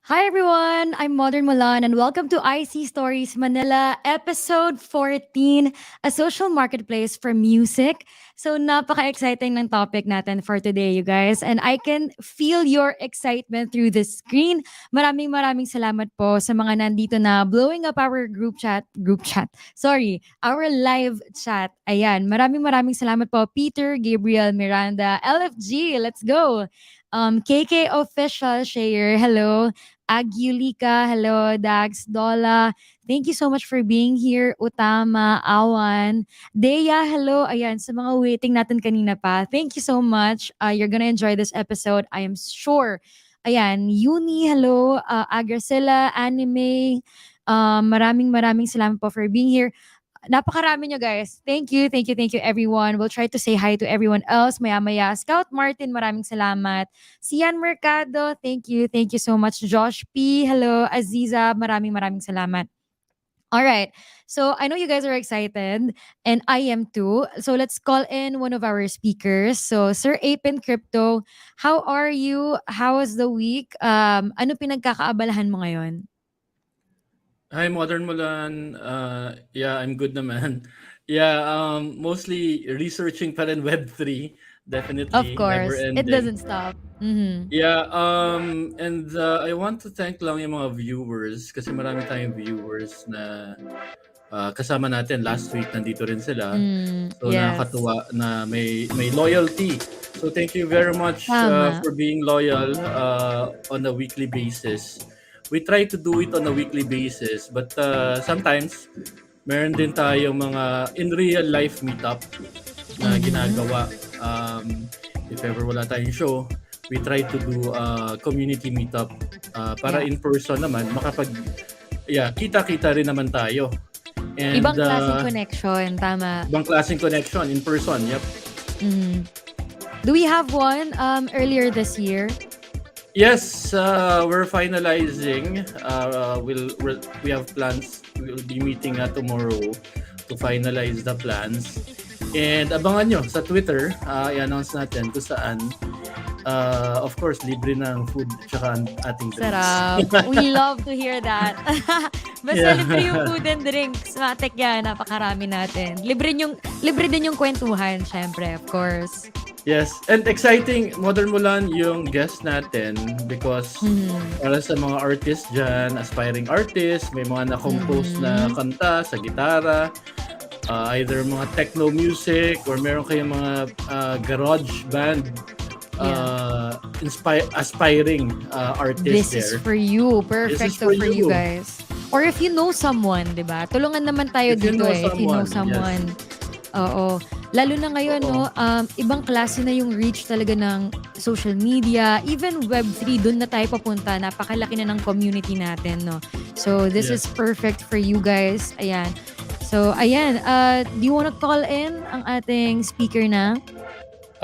Hi everyone, I'm Modern Mulan and welcome to IC Stories Manila episode 14, a social marketplace for music. So napaka-exciting ng topic natin for today, you guys. And I can feel your excitement through the screen. Maraming salamat po sa mga nandito na blowing up our group chat. Sorry, our live chat. Ayan, maraming salamat po Peter, Gabriel, Miranda, LFG. Let's go. KK Official Share, hello. Agulika, hello, Dax, Dola. Thank you so much for being here. Utama, Awan, Dea, hello. Ayan, sa mga waiting natin kanina pa. Thank you so much. You're gonna enjoy this episode. I am sure. Ayan, Uni, hello. Agracilla, Anime. Maraming salamat po for being here. Napakarami nyo guys. Thank you everyone. We'll try to say hi to everyone else maya-maya. Scout Martin, maraming salamat. Sian Mercado, thank you so much. Josh P, hello. Aziza, maraming salamat. All right. So I know you guys are excited and I am too. So let's call in one of our speakers. So Sir Apin Crypto, how are you? How was the week? Ano pinagkakaabalahan mo ngayon? Hi, Modern Mulan. Yeah, I'm good naman. Yeah, mostly researching pa rin Web3. Of Definitely, never course, it ending. doesn't stop. Mhm. Yeah, and I want to thank lang yung mga viewers kasi marami tayong viewers na kasama natin last week. Nandito rin sila. So Yes. nakakatuwa na may loyalty. So thank you very much Tama. for being loyal on a weekly basis. We try to do it on a weekly basis, but sometimes meron din tayong mga in real life meetup na Mhm. ginagawa. If ever wala tayong show, we try to do community meetup para Yeah. in person naman kita-kita rin naman tayo. And Ibang klaseng connection, tama. ibang klaseng connection in person. Yep. Mhm. Do we have one earlier this year? Yes, we're finalizing. We have plans. We'll be meeting tomorrow to finalize the plans. And abangan nyo sa Twitter, i-announce natin kung saan. Of course, libre ng food tsaka ating drinks. Sarap. We love to hear that. Basta Yeah. libre yung food and drinks. Matik yan, napakarami natin. Libre din yung kwentuhan, syempre, of course. Yes, and exciting, Modern Mulan yung guest natin because para sa mga artists dyan, aspiring artists, may mga na-compose na kanta sa gitara, either mga techno music or meron kayong mga garage band aspiring artists This is there. for you. This is Perfecto for you guys. Or if you know someone, di ba? Tulungan naman tayo If you dito know if you know someone, someone. Oo. Lalo na ngayon, Oo. no, ibang klase na yung reach talaga ng social media. Even Web3, dun na tayo papunta. Napakalaki na ng community natin, no? So, this is Yes. perfect for you guys. Ayan. So, ayan. Do you wanna call in ang ating speaker na?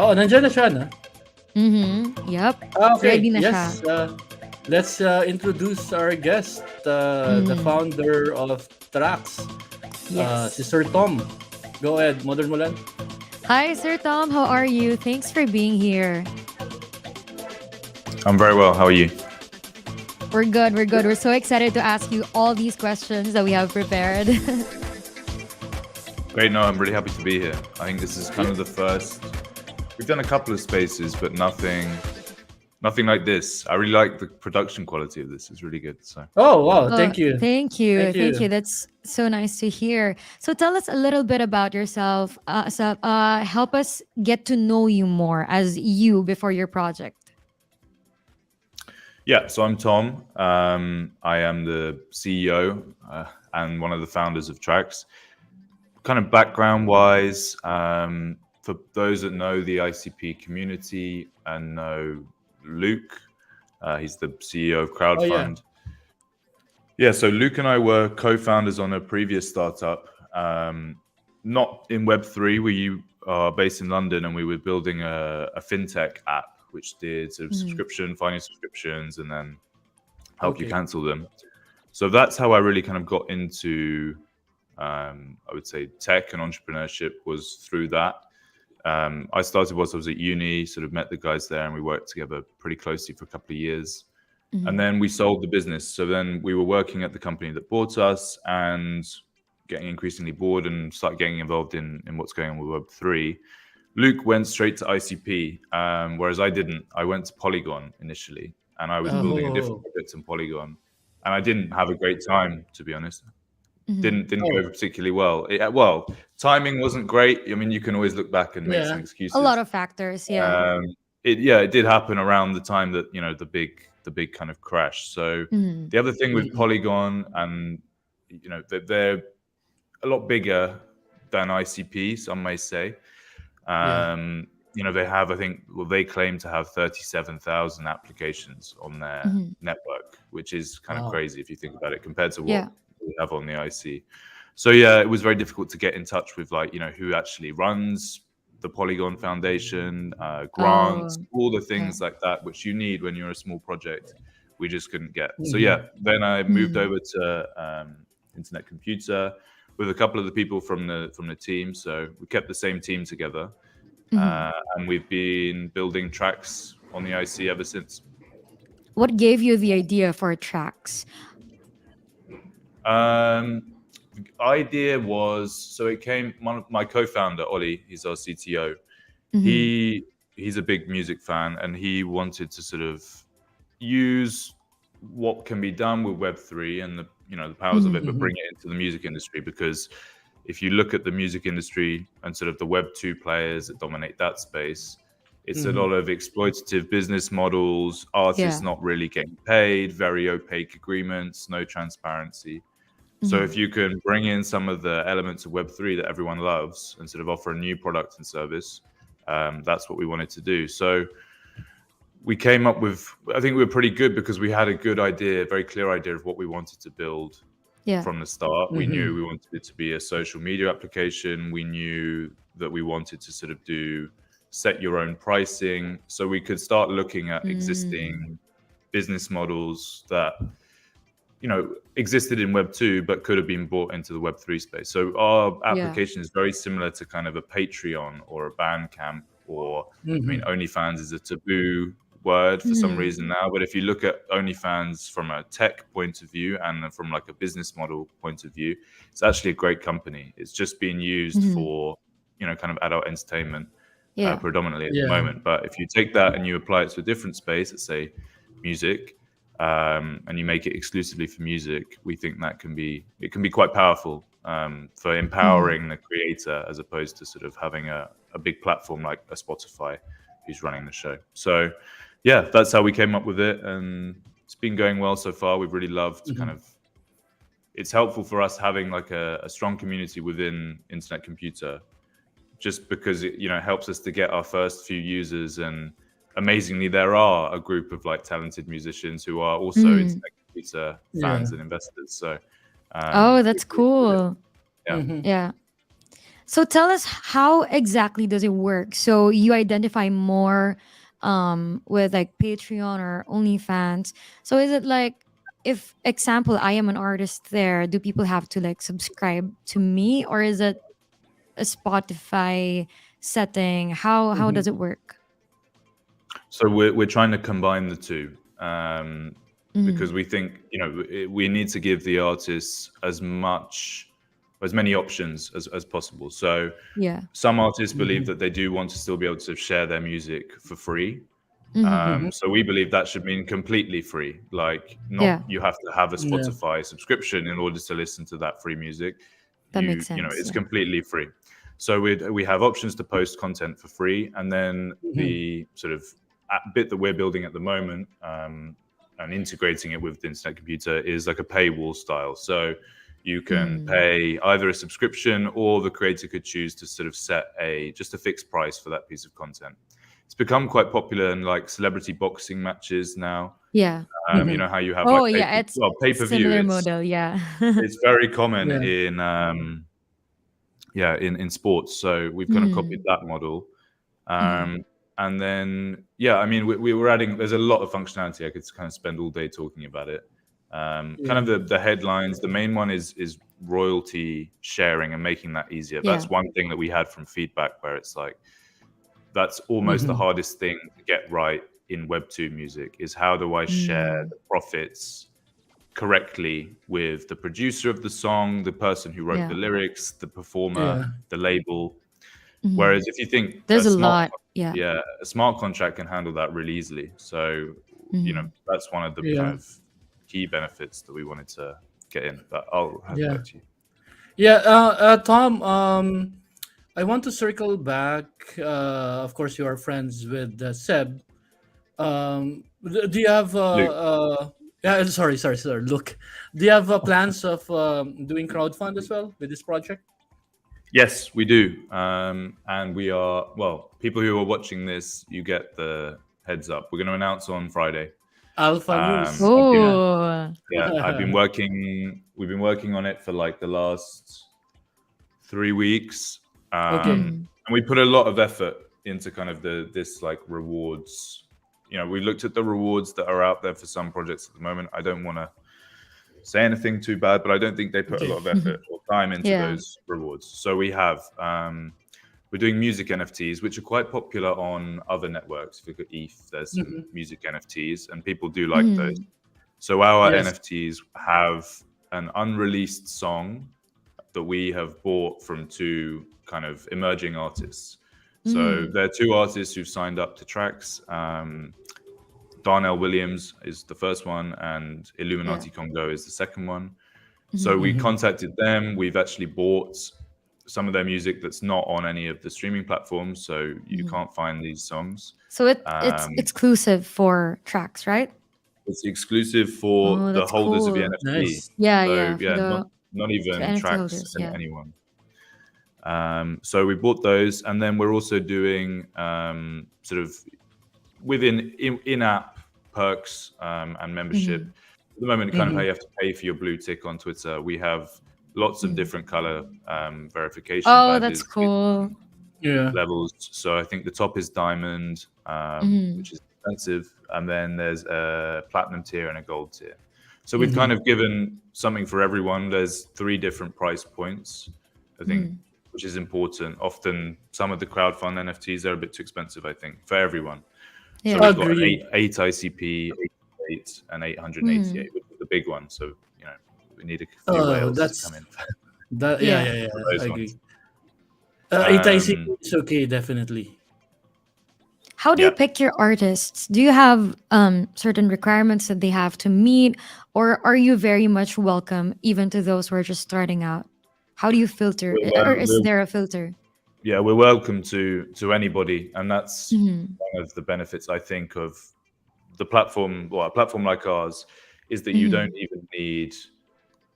Nandiyan na siya, na? Yup. Okay, Ready na siya. yes. Let's introduce our guest, the founder of Trax, Yes. si Sir Tom. Go ahead, Modern Mulan. Hi, Sir Tom. How are you? Thanks for being here. I'm very well. How are you? We're good. We're so excited to ask you all these questions that we have prepared. Great. No, I'm really happy to be here. I think this is kind of the first. We've done a couple of spaces, but nothing like this. I really like the production quality of this. It's really good. So. Oh, wow. Thank you. Thank you. That's so nice to hear. So tell us a little bit about yourself. Help us get to know you more as you before your project. Yeah, so I'm Tom. I am the CEO and one of the founders of Trax. Kind of background-wise, for those that know the ICP community and know Luke, he's the CEO of crowdfund. Yeah, so Luke and I were co-founders on a previous startup, not in Web3. We are based in London, and we were building a fintech app which did sort of finding subscriptions, and then help you cancel them. So that's how I really kind of got into, I would say, tech and entrepreneurship was through that. I started whilst I was at uni, sort of met the guys there, and we worked together pretty closely for a couple of years. And then we sold the business. So then we were working at the company that bought us and getting increasingly bored and started getting involved in what's going on with Web3. Luke went straight to ICP, whereas I didn't. I went to Polygon initially, and I was building a different Oh, project in Polygon. And I didn't have a great time, to be honest. Mm-hmm. Didn't go oh, particularly well. Well, timing wasn't great. I mean, you can always look back and make some yeah. A lot excuses. of factors, yeah. Um, it did happen around the time that the big kind of crash. So Mm-hmm. the other thing with Mhm. Polygon, and they're a lot bigger than ICP, some may say. Yeah. They have, I think, well, they claim to have 37,000 applications on their Mm-hmm. network, which is kind of Wow. crazy if you think about it compared to what Yeah. we have on the IC. So yeah, it was very difficult to get in touch with who actually runs the Polygon Foundation, grants, Oh, all the yeah. things like that, which you need when you're a small project. We just couldn't get. So yeah, Mhm. then I moved Mm-hmm. over to Internet Computer with a couple of the people from the team. So we kept the same team together, Mm-hmm. and we've been building Trax on the IC ever since. What gave you the idea for Trax? The idea was, so it came, my co-founder Ollie, he's our CTO. Mm-hmm. He's a big music fan, and he wanted to sort of use what can be done with Web3 and the powers of Mm-hmm. it, but Mhm. bring it into the music industry. Because if you look at the music industry and sort of the Web2 players that dominate that space, it's a Mhm. lot of exploitative business models, artists Yeah. not really getting paid, very opaque agreements, no transparency. So Mm-hmm. if you can bring in some of the elements of Web3 that everyone loves and sort of offer a new product and service, that's what we wanted to do. So we came up with, I think we were pretty good because we had a good idea, a very clear idea of what we wanted to build Yeah. from the start. We knew Mhm. we wanted it to be a social media application. We knew that we wanted to sort of set your own pricing, so we could start looking at Mm. existing business models that existed in Web 2 but could have been brought into the Web 3 space. So our Yeah. application is very similar to kind of a Patreon or a Bandcamp, or I mean, Mhm. OnlyFans is a taboo word for some Mm-hmm. reason now, but if you look at OnlyFans from a tech point of view and from like a business model point of view, it's actually a great company. It's just being used Mm-hmm. for kind of adult entertainment Yeah. predominantly at the Yeah. moment. But if you take that and you apply it to a different space, let's say music, and you make it exclusively for music, we think that can be quite powerful for Mm-hmm. empowering the creator, as opposed to sort of having a big platform like a Spotify who's running the show. So yeah, that's how we came up with it, and it's been going well so far. We've really loved kind Mhm. of, it's helpful for us having like a strong community within Internet Computer, just because it helps us to get our first few users. And amazingly, there are a group of like talented musicians who are also Mm. Internet Computer Yeah. fans and investors. So Oh, we that's really enjoyed it. cool. Yeah. Mhm. Yeah. So tell us, how exactly does it work? So you identify more with like Patreon or OnlyFans. So is it like, if example I am an artist there, do people have to like subscribe to me, or is it a Spotify setting? How Mhm. does it work? So we're trying to combine the two, Mm-hmm. because we think we need to give the artists as many options as possible. So Yeah. some artists believe Mhm. that they do want to still be able to share their music for free. Mm-hmm. Mhm. So we believe that should mean completely free, like not Yeah, you have to have a Yeah. Spotify subscription in order to listen to that free music. that makes sense. It's Yeah. completely free. So we have options to post content for free, and then Mhm. the sort of bit that we're building at the moment, and integrating it with the Internet Computer, is like a paywall style. So you can Mm. pay either a subscription, or the creator could choose to sort of set just a fixed price for that piece of content. It's become quite popular in like celebrity boxing matches now. Yeah. You Mhm. know how you have like Oh yeah, it's pay per view. similar model. Yeah. It's very common Yeah. in in sports. So we've kind of copied Mm. that model. Mhm. And then yeah, I mean we were adding. There's a lot of functionality. I could kind of spend all day talking about it. Kind Yeah. of the headlines. The main one is royalty sharing and making that easier. Yeah. That's one thing that we had from feedback, where it's like that's almost the Mhm. hardest thing to get right in Web2 music is how do I share Mm. the profits correctly with the producer of the song, the person who wrote the Yeah. lyrics, the performer, Yeah. the label. Mhm. Whereas if you think There's a lot. Yeah. a smart contract can handle that really easily. So, Mhm. that's one of the kind Yeah. of key benefits that we wanted to get in. But I'll hand it Yeah. back to you. Yeah. Tom. I want to circle back. Of course, you are friends with Seb. Do you have Luke. yeah, sorry, look, do you have plans of doing crowdfund as well with this project? Yes, we do. And we are, well, people who are watching this, you get the heads up. We're going to announce on Friday. Alpha news. I've been, Yeah. Oh. yeah, we've been working on it for like the last 3 weeks. Okay. Mm. And we put a lot of effort into kind of this like rewards. We looked at the rewards that are out there for some projects at the moment. I don't want to say anything too bad, but I don't think they put a Okay. lot of effort or time into Yeah. those rewards. So we have, we're doing music NFTs, which are quite popular on other networks. If you look at ETH, there's some music NFTs, and people do like those. Mm. So our Yes. NFTs have an unreleased song that we have bought from two kind of emerging artists. So there are two artists who've signed up to Trax. Darnell Williams is the first one, and Illuminati Congo is the second one. So we contacted them. We've actually bought some of their music that's not on any of the streaming platforms, so you can't find these songs. So it's exclusive for Trax, right? It's exclusive for Oh, the that's holders of the cool. NFT. Nice. Yeah, So yeah. For yeah, the not even NFT Trax holders, and yeah. anyone. So we bought those, and then we're also doing sort of within in-app perks and membership. At the moment, kind of how you have to pay for your blue tick on Twitter. We have lots of different color verification Oh, badges that's cool. Yeah. levels. So I think the top is diamond, which is expensive, and then there's a platinum tier and a gold tier. So we've kind of given something for everyone. There's 3 different price points, I think, which is important. Often some of the crowdfund NFTs are a bit too expensive, I think, for everyone. Yeah. So we've got an Agreed. 8 ICP, 8 and 888, which is the big one. So, we need a few Oh, whales to that's come in that. Yeah. Yeah. for those I ones. agree. 8IC is okay, definitely. How do you Yeah. pick your artists? Do you have certain requirements that they have to meet, or are you very much welcome even to those who are just starting out? How do you filter, or is there a filter? Yeah, we're welcome to anybody, and that's one of the benefits, I think, of the platform. Well, a platform like ours is that you don't even need,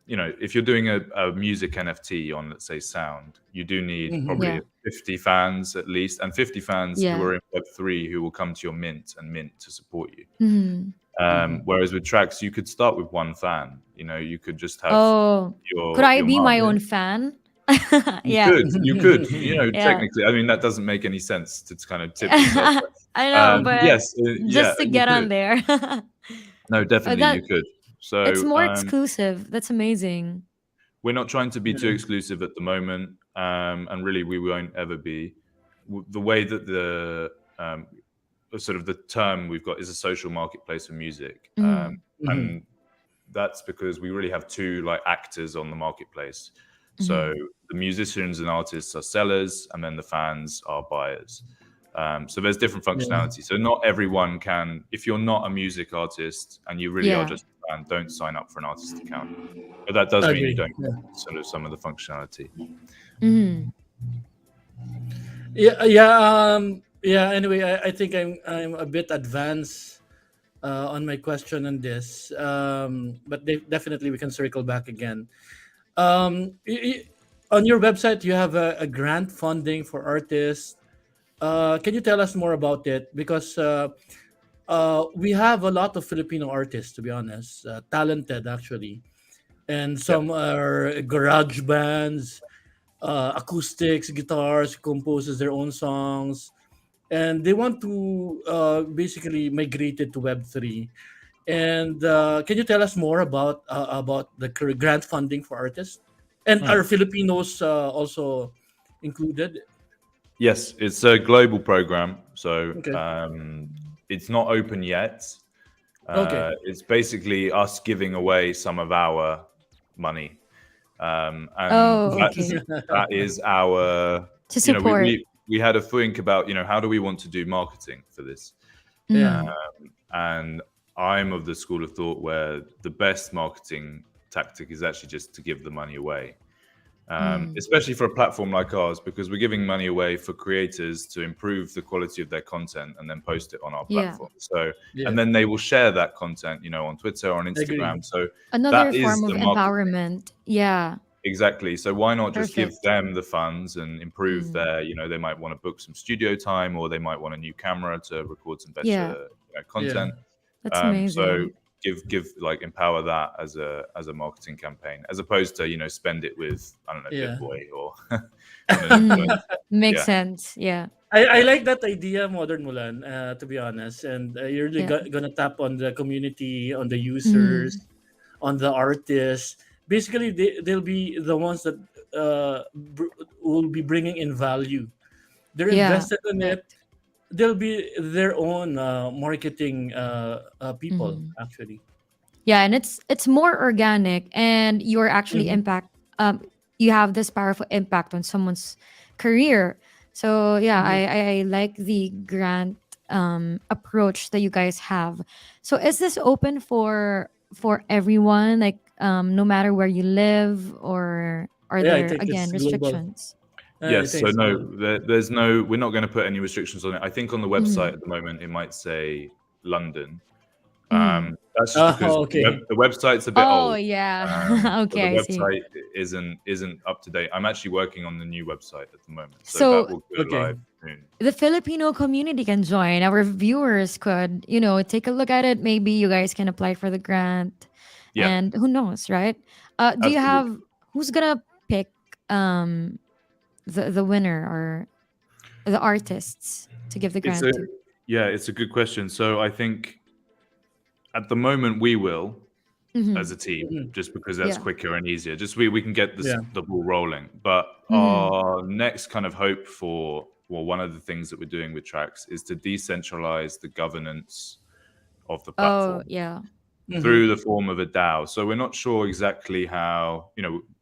if you're doing a music NFT on, let's say, sound, you do need probably Yeah. 50 fans at least, and 50 fans Yeah. who are in Web3 who will come to your mint to support you. Mhm. Whereas with Trax, you could start with one fan. You could just have Oh, could I your be mom. my own fan? You Yeah. could, Yeah. technically. I mean, that doesn't make any sense to kind of tip yourself. I know, but Yes, just to you get on could. there. No, definitely that you could. So it's more exclusive. That's amazing. we're not trying to be too exclusive at the moment, and really we won't ever be. The way that the sort of the term we've got is a social marketplace for music, and that's because we really have 2 like actors on the marketplace. So the musicians and artists are sellers, and then the fans are buyers. So there's different functionality. So not everyone can. If you're not a music artist and you really are Yeah. just a fan, don't sign up for an artist account. But that does mean you Agree. don't get sort of some of the functionality. Yeah. Anyway, I think I'm a bit advanced on my question on this, but definitely we can circle back again. On your website, you have a grant funding for artists. Can you tell us more about it? Because we have a lot of Filipino artists, to be honest, talented actually, and some are garage bands, acoustics, guitars, composes their own songs, and they want to basically migrate it to Web3. And can you tell us more about the grant funding for artists? And are Filipinos also included? Yes, it's a global program. So Okay. it's not open yet. Okay. It's basically us giving away some of our money, and Oh, that's okay. that is our. To You know, support. we had a think about, how do we want to do marketing for this, Yeah. Mm. and I'm of the school of thought where the best marketing tactic is actually just to give the money away. Mm. Especially for a platform like ours, because we're giving money away for creators to improve the quality of their content and then post it on our Yeah. platform. So, Yeah. and then they will share that content, on Twitter or on Agree. Instagram. So Another that is form of the marketing. empowerment. Yeah. Exactly. So why not just give Perfect. them the funds and improve Mm. their, they might want to book some studio time, or they might want a new camera to record some Yeah. better Yeah. content. That's So amazing. give like empower that as a marketing campaign, as opposed to spend it with, I don't know, Yeah. Bitboy or on an influence. Makes Yeah. sense. Yeah. I Yeah. like that idea, Modern Mulan, to be honest. And you're really Yeah. gonna tap on the community, on the Mm. users, on the artists. Basically, they'll be the ones that will be bringing in value. They're Yeah. invested in it. Correct. They'll be their own marketing people, Mhm. actually. Yeah, and it's more organic, and you're actually Hmm. impact. You have this powerful impact on someone's career. So yeah, Hmm. I like the grant approach that you guys have. So is this open for everyone, like no matter where you live, or are Yeah, I there think again it's global. restrictions? I Yes. think So it's no, global. there's no. We're not going to put any restrictions on it. I think on the website Mm-hmm. at the moment it might say London. Mm-hmm. That's just because Oh, okay. the website's a bit Oh old. yeah. So Okay, the I see. website isn't up to date. I'm actually working on the new website at the moment, so that So will go Okay. live soon. the Filipino community can join. Our viewers could, take a look at it. Maybe you guys can apply for the grant, Yeah, and who knows, right? Do you absolutely. have who's gonna pick um the winner or the artists to give the It's grant a to? Yeah, it's a good question. So I think at the moment we will, Mm-hmm. as a team, Mhm. just because that's Yeah. quicker and easier. Just we can get Yeah. the ball rolling. But Mm-hmm. our next kind of hope for, well, one of the things that we're doing with Trax is to decentralize the governance of the Oh platform yeah. Hmm. through the form of a DAO. So we're not sure exactly how,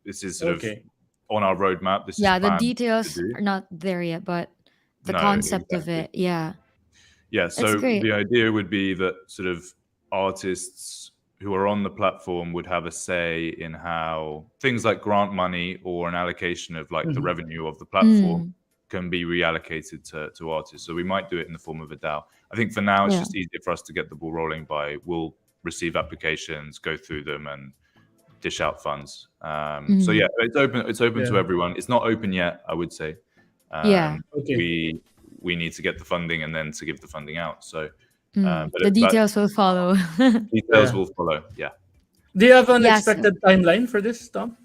this is sort of Okay. on our roadmap. This is Yeah. The planned to details do. are not there yet, but the No, concept of exactly. it, yeah, Yeah. it's So great. the idea would be that sort of artists who are on the platform would have a say in how things like grant money or an allocation of like the Hmm. revenue of the platform Mm, can be reallocated to artists. So we might do it in the form of a DAO. I think for now it's yeah. just easier for us to get the ball rolling by we'll receive applications, go through them, and dish out funds. So yeah, Mm, it's open. It's open to Yeah. everyone. It's not open yet, I would say. yeah. Okay. We need to get the funding and then to give the funding out. So, The but details will follow. details Yeah. will follow. Yeah, Do you have an Yeah. So. expected timeline for this, Tom?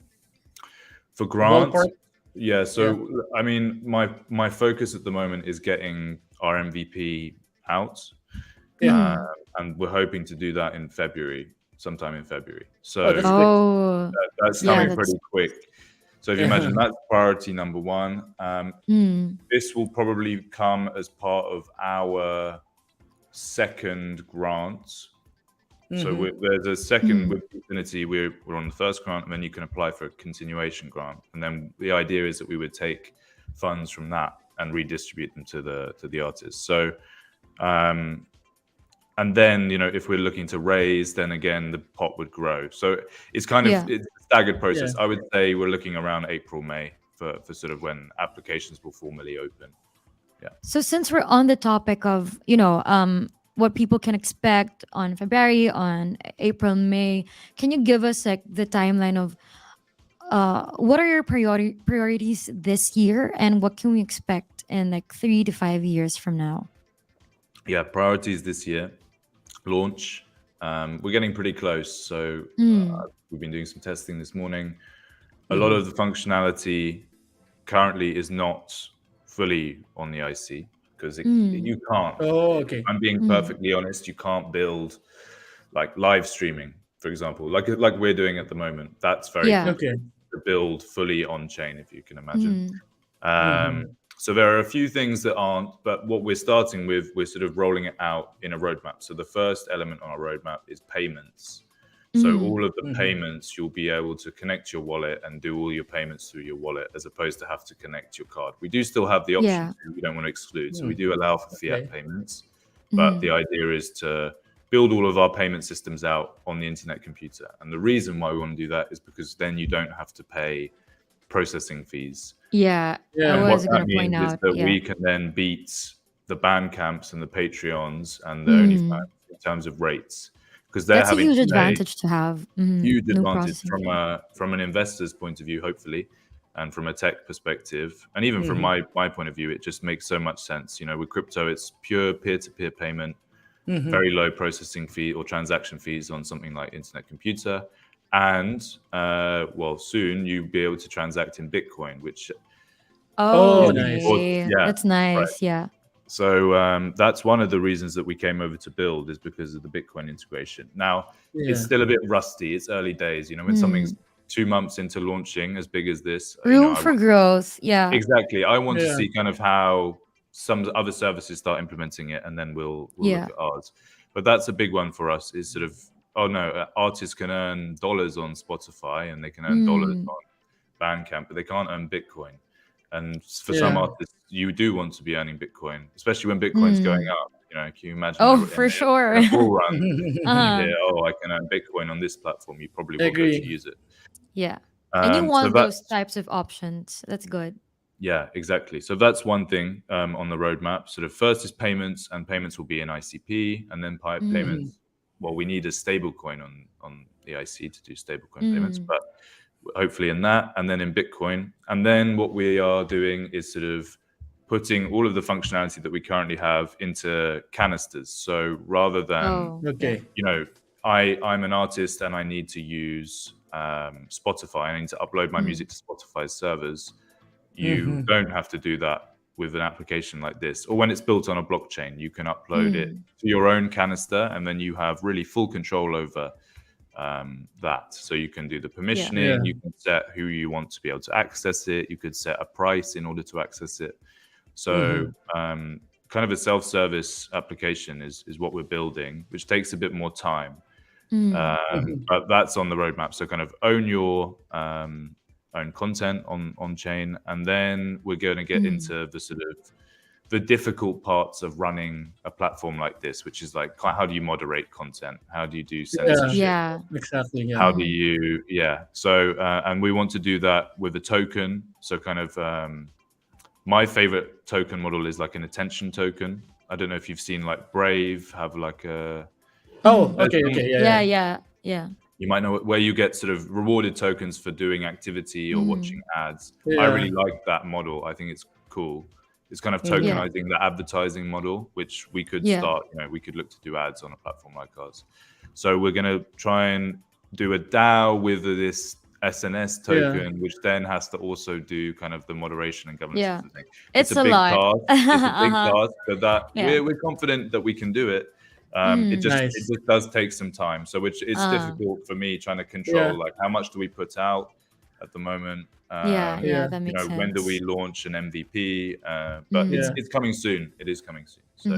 for grants. Ballpark? Yeah, Yeah. so I mean, my focus at the moment is getting our MVP out, Yeah. uh, Mhm. and we're hoping to do that in February, sometime in February. Oh, So that's quick. Oh, that's yeah, coming that's pretty quick. So if you Yeah. imagine that's priority number one. mm, This will probably come as part of our second grant. So Hmm. there's a second mm, with Infinity. We're on the first grant, and then you can apply for a continuation grant. And then the idea is that we would take funds from that and redistribute them to the artists. So, um, and then if we're looking to raise, then again the pot would grow. So it's kind of yeah. it's a staggered Yeah. process. I would say we're looking around April, May for sort of when applications will formally open. Yeah. So since we're on the topic of what people can expect on February, on April, May, can you give us like the timeline of what are your priorities this year, and what can we expect in like 3 to 5 years from now? Yeah, priorities this year. Launch. We're getting pretty close. So Mm, we've been doing some testing this morning. A lot Hmm. of the functionality currently is not fully on the IC because mm, you can't. Oh, If okay. I'm being mm, perfectly honest, you can't build like live streaming, for example, like we're doing at the moment. That's very yeah. difficult Okay. to build fully on chain, if you can imagine. Mm, Um, Hmm. So there are a few things that aren't, but what we're starting with, we're sort of rolling it out in a roadmap. So the first element on our roadmap is payments. So Mm. all of the payments, you'll be able to connect your wallet and do all your payments through your wallet, as opposed to have to connect your card. We do still have the option Yeah. to, we don't want to exclude. So we do allow for Okay. fiat payments, but the idea is to build all of our payment systems out on the internet computer. And the reason why we want to do that is because then you don't have to pay processing fees. Yeah. I Yeah. And what was that gonna point means is out. that Yeah. we can then beat the Bandcamps and the Patreons and the Mm. OnlyFans in terms of rates, because they're That's a having huge to pay advantage to have. huge No advantage processing from fee. an investor's point of view, hopefully, and from a tech perspective, and even from my point of view, it just makes so much sense. You know, with crypto, it's pure peer-to-peer payment, very low processing fee or transaction fees on something like internet computer, and well, soon you'll be able to transact in Bitcoin, which Oh, Oh, is nice. important. okay. Yeah, That's right. nice. Yeah. So that's one of the reasons that we came over to build, is because of the Bitcoin integration. Now, it's Yeah. still a bit rusty. It's early days. You know, when something's 2 months into launching as big as this, you know, Room for growth. Yeah. exactly. I want to Yeah. see kind of how some other services start implementing it, and then we'll look Yeah. at ours. But that's a big one for us. Is sort of, oh no, artists can earn dollars on Spotify and they can earn dollars Mm. on Bandcamp, but they can't earn Bitcoin. And for some Yeah. artists, you do want to be earning Bitcoin, especially when Bitcoin's going Mm. up. You know, can you imagine Oh, in for in sure. a bull run, and you Uh-huh. hear, oh, I can earn Bitcoin on this platform, you probably will go to Agree. use it. Yeah. And you So want those that's, types of options. That's good. yeah, exactly. So that's one thing on the roadmap. Sort of first is payments, and payments will be in ICP, and then payments. Well, we need a stable coin on the IC to do stablecoin payments, Mm. but hopefully in that, and then in Bitcoin. And then what we are doing is sort of putting all of the functionality that we currently have into canisters. So rather than, Oh, yeah. Okay. you know, I'm an artist and I need to use Spotify, I need to upload my music to Spotify's servers. You don't have to do that with an application like this. Or when it's built on a blockchain, you can upload it to your own canister, and then you have really full control over that. So you can do the permissioning, Yeah. you can set who you want to be able to access it, you could set a price in order to access it. So kind of a self-service application is what we're building, which takes a bit more time. But that's on the roadmap. So kind of own your own content on chain, and then we're going to get into the sort of the difficult parts of running a platform like this, which is like, how do you moderate content? How do you do censorship? Yeah. Exactly. Yeah. How do you, yeah. So, and we want to do that with a token. So kind of my favorite token model is like an attention token. I don't know if you've seen like Brave have like a, Oh, okay. Okay. Yeah. Yeah. Yeah. Yeah. Yeah. you might know, where you get sort of rewarded tokens for doing activity or watching ads. I Yeah. really like that model. I think it's cool. It's kind of tokenizing the advertising model, which we could Yeah. start, you know, we could look to do ads on a platform like ours. So we're going to try and do a DAO with this SNS token, which then has to also do kind of the moderation and governance Yeah. of the thing. It's a big lot. task. It's a big Uh-huh. task, but that Yeah. we're confident that we can do it. It just Nice. does take some time. So which it's difficult for me trying to control, like how much do we put out at the moment. Yeah. Yeah. That You makes know, sense. when do we launch an MVP? But it's coming soon. It is coming soon. So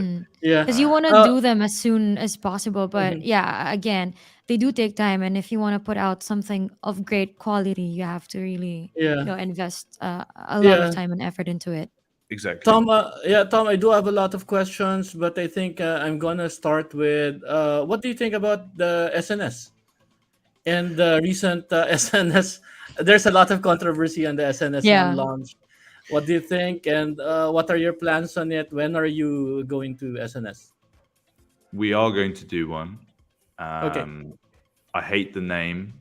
Yeah. Because you want to Uh, do them as soon as possible, but yeah, again, they do take time, and if you want to put out something of great quality, you have to really, yeah. invest a lot of Yeah. time and effort into it. exactly. Tom, Tom, I do have a lot of questions, but I think I'm gonna start with what do you think about the SNS and the recent SNS? There's a lot of controversy on the SNS Yeah. launch. What do you think, and what are your plans on it? When are you going to SNS? We are going to do one. Okay. I hate the name.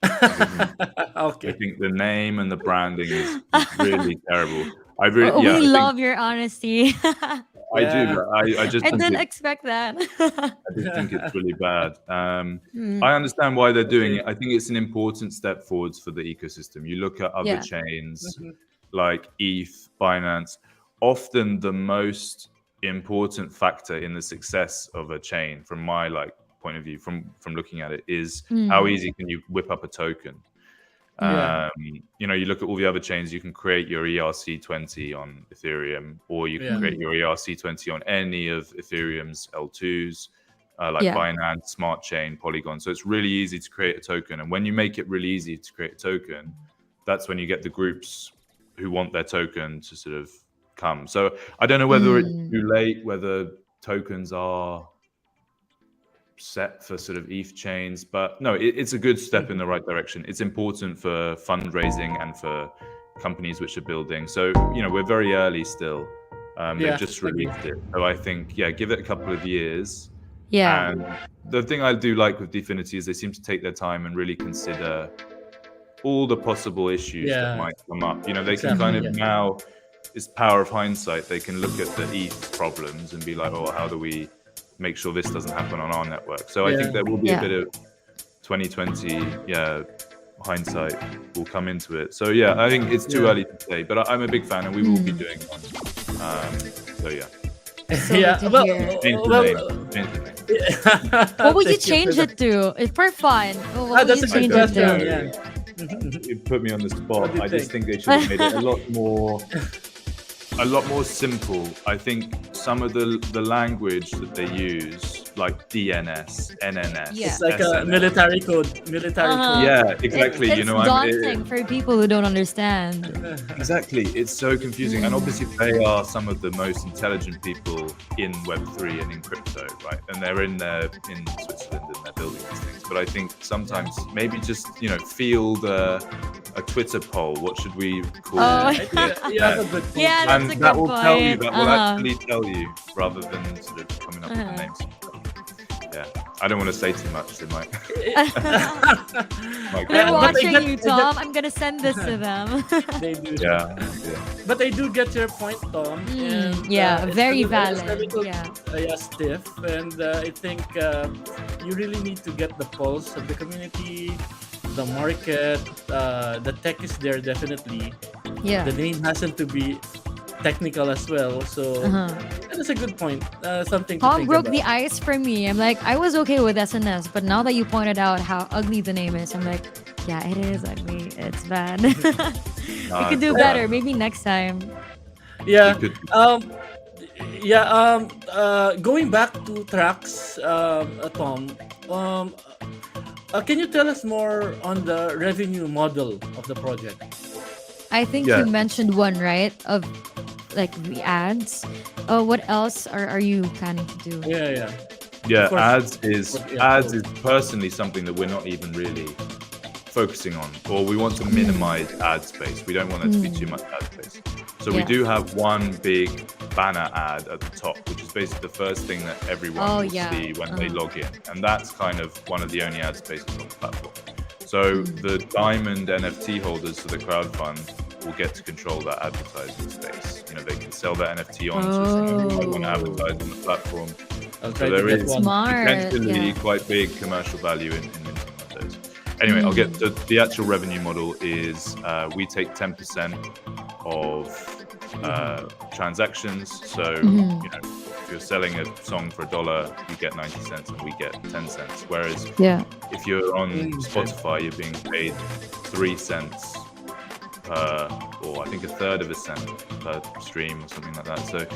I Okay. think the name and the branding is really terrible. I really, We yeah, love your honesty. I do. Yeah. But I just I think didn't expect that. I just think it's really bad. I understand why they're doing it. I think it's an important step forwards for the ecosystem. You look at other Yeah. chains like ETH, Binance. Often the most important factor in the success of a chain, from my point of view, from looking at it, is how easy can you whip up a token. Yeah. You look at all the other chains, you can create your ERC20 on Ethereum, or you can Yeah. create your ERC20 on any of Ethereum's L2s, like Yeah. Binance, Smart Chain, Polygon. So it's really easy to create a token. And when you make it really easy to create a token, that's when you get the groups who want their token to sort of come. So I don't know whether it's too late, whether tokens are set for sort of ETH chains, but no, it's a good step in the right direction. It's important for fundraising and for companies which are building. So, we're very early still. They've just released it. So I think, give it a couple of years. Yeah. And the thing I do like with Dfinity is they seem to take their time and really consider all the possible issues that might come up. They can kind of now, it's power of hindsight. They can look at the ETH problems and be like, oh, how do we make sure this doesn't happen on our network? So I think there will be a bit of 2020 hindsight will come into it. So I think it's too early to say, but I'm a big fan and we will be doing one. So What would you change it to? It's for fun. What would you That's a change good it to? question. You put me on the spot. What do you I just think they should have made it a lot more simple. I think some of the language that they use, like DNS, NNS, It's like a military code. Yeah, exactly. It's daunting for people who don't understand. Exactly. It's so confusing. And obviously they are some of the most intelligent people in Web3 and in crypto, right? And they're in Switzerland and they're building these things. But I think sometimes maybe just, field a Twitter poll. What should we call it? That's a good point. Yeah, that's a good that will point. tell you, that will actually tell you, rather than sort of coming up with the names. Yeah, I don't want to say too much. They might. They're watching you, Tom. I'm gonna send this to them. They do. Yeah. But I do get your point, Tom. And, very it's valid. a little, stiff, and I think you really need to get the pulse of the community, the market. The tech is there definitely. Yeah. The name hasn't to be technical as well, so that's a good point. Something to Tom think broke about. the ice for me. I'm like, I was okay with SNS, but now that you pointed out how ugly the name is, I'm like, yeah, it is ugly. It's bad. We could do better. Maybe next time. Yeah. Going back to Trax, Tom. Can you tell us more on the revenue model of the project? I think you mentioned one, right? Of like the ads. What else are you planning to do? Yeah, ads is personally something that we're not even really focusing on, or we want to minimize ad space. We don't want there to be too much ad space. So we do have one big banner ad at the top, which is basically the first thing that everyone will see when they log in. And that's kind of one of the only ad spaces on the platform. So the diamond NFT holders for the crowdfund will get to control that advertising space. They can sell that NFT on to someone who might want to advertise on the platform. So there is potentially quite big commercial value in minting one of those. Anyway, I'll get to the actual revenue model is we take 10% of transactions. So, if you're selling a song for $1, you get 90 cents and we get 10 cents. Whereas if you're on Spotify, you're being paid 3 cents per, or I think a third of a cent per stream or something like that. So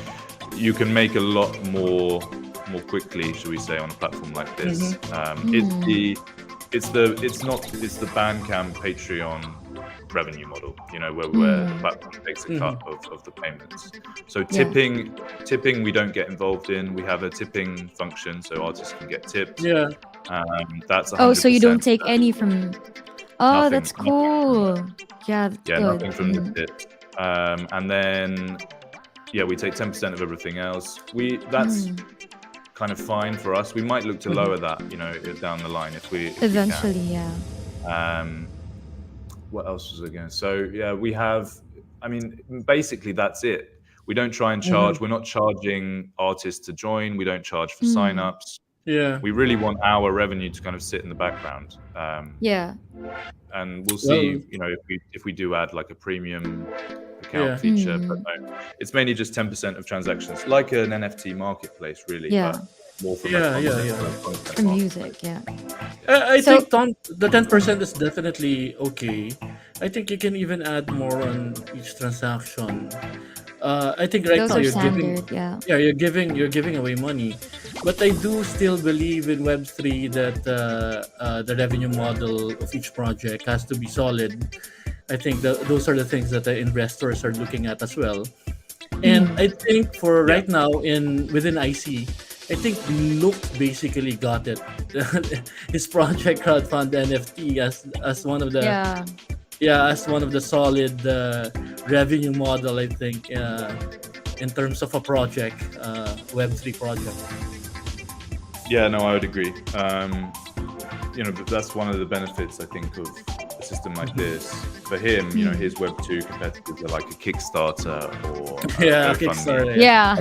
you can make a lot more quickly, should we say, on a platform like this. It's the Bandcamp Patreon revenue model, where the platform takes a cut of the payments. So tipping we don't get involved in. We have a tipping function so artists can get tipped. That's 100%. So you don't take any from Nothing, that's cool. That's good. Nothing from the tips. And then we take 10% of everything else. That's kind of fine for us. We might look to lower that, down the line if we eventually, what else was I going to say? So we have, basically that's it. We don't try and charge. We're not charging artists to join. We don't charge for signups. We really want our revenue to kind of sit in the background. And we'll see, if we do add like a premium account feature, but no, it's mainly just 10% of transactions, like an NFT marketplace, really. But more from a Yeah, yeah, content, yeah. content For marketing. music, yeah. I So think the 10% is definitely okay. I think you can even add more on each transaction. I think right those now are you're giving, standard, yeah. yeah, you're giving away money, but I do still believe in Web3 that the revenue model of each project has to be solid. I think those are the things that the investors are looking at as well. And Mm. I think for Yeah, right now in within IC, I think Look basically got it. His project crowdfund NFT as one of the, Yeah. yeah, as one of the solid revenue model. I think in terms of a project, Web3 project. yeah, no, I would agree. But that's one of the benefits I think of a system like Mhm. this. For him, Mm. his Web2 competitors are like a Kickstarter or Yeah, GoFundMe, Kickstarter. Yeah. Yeah.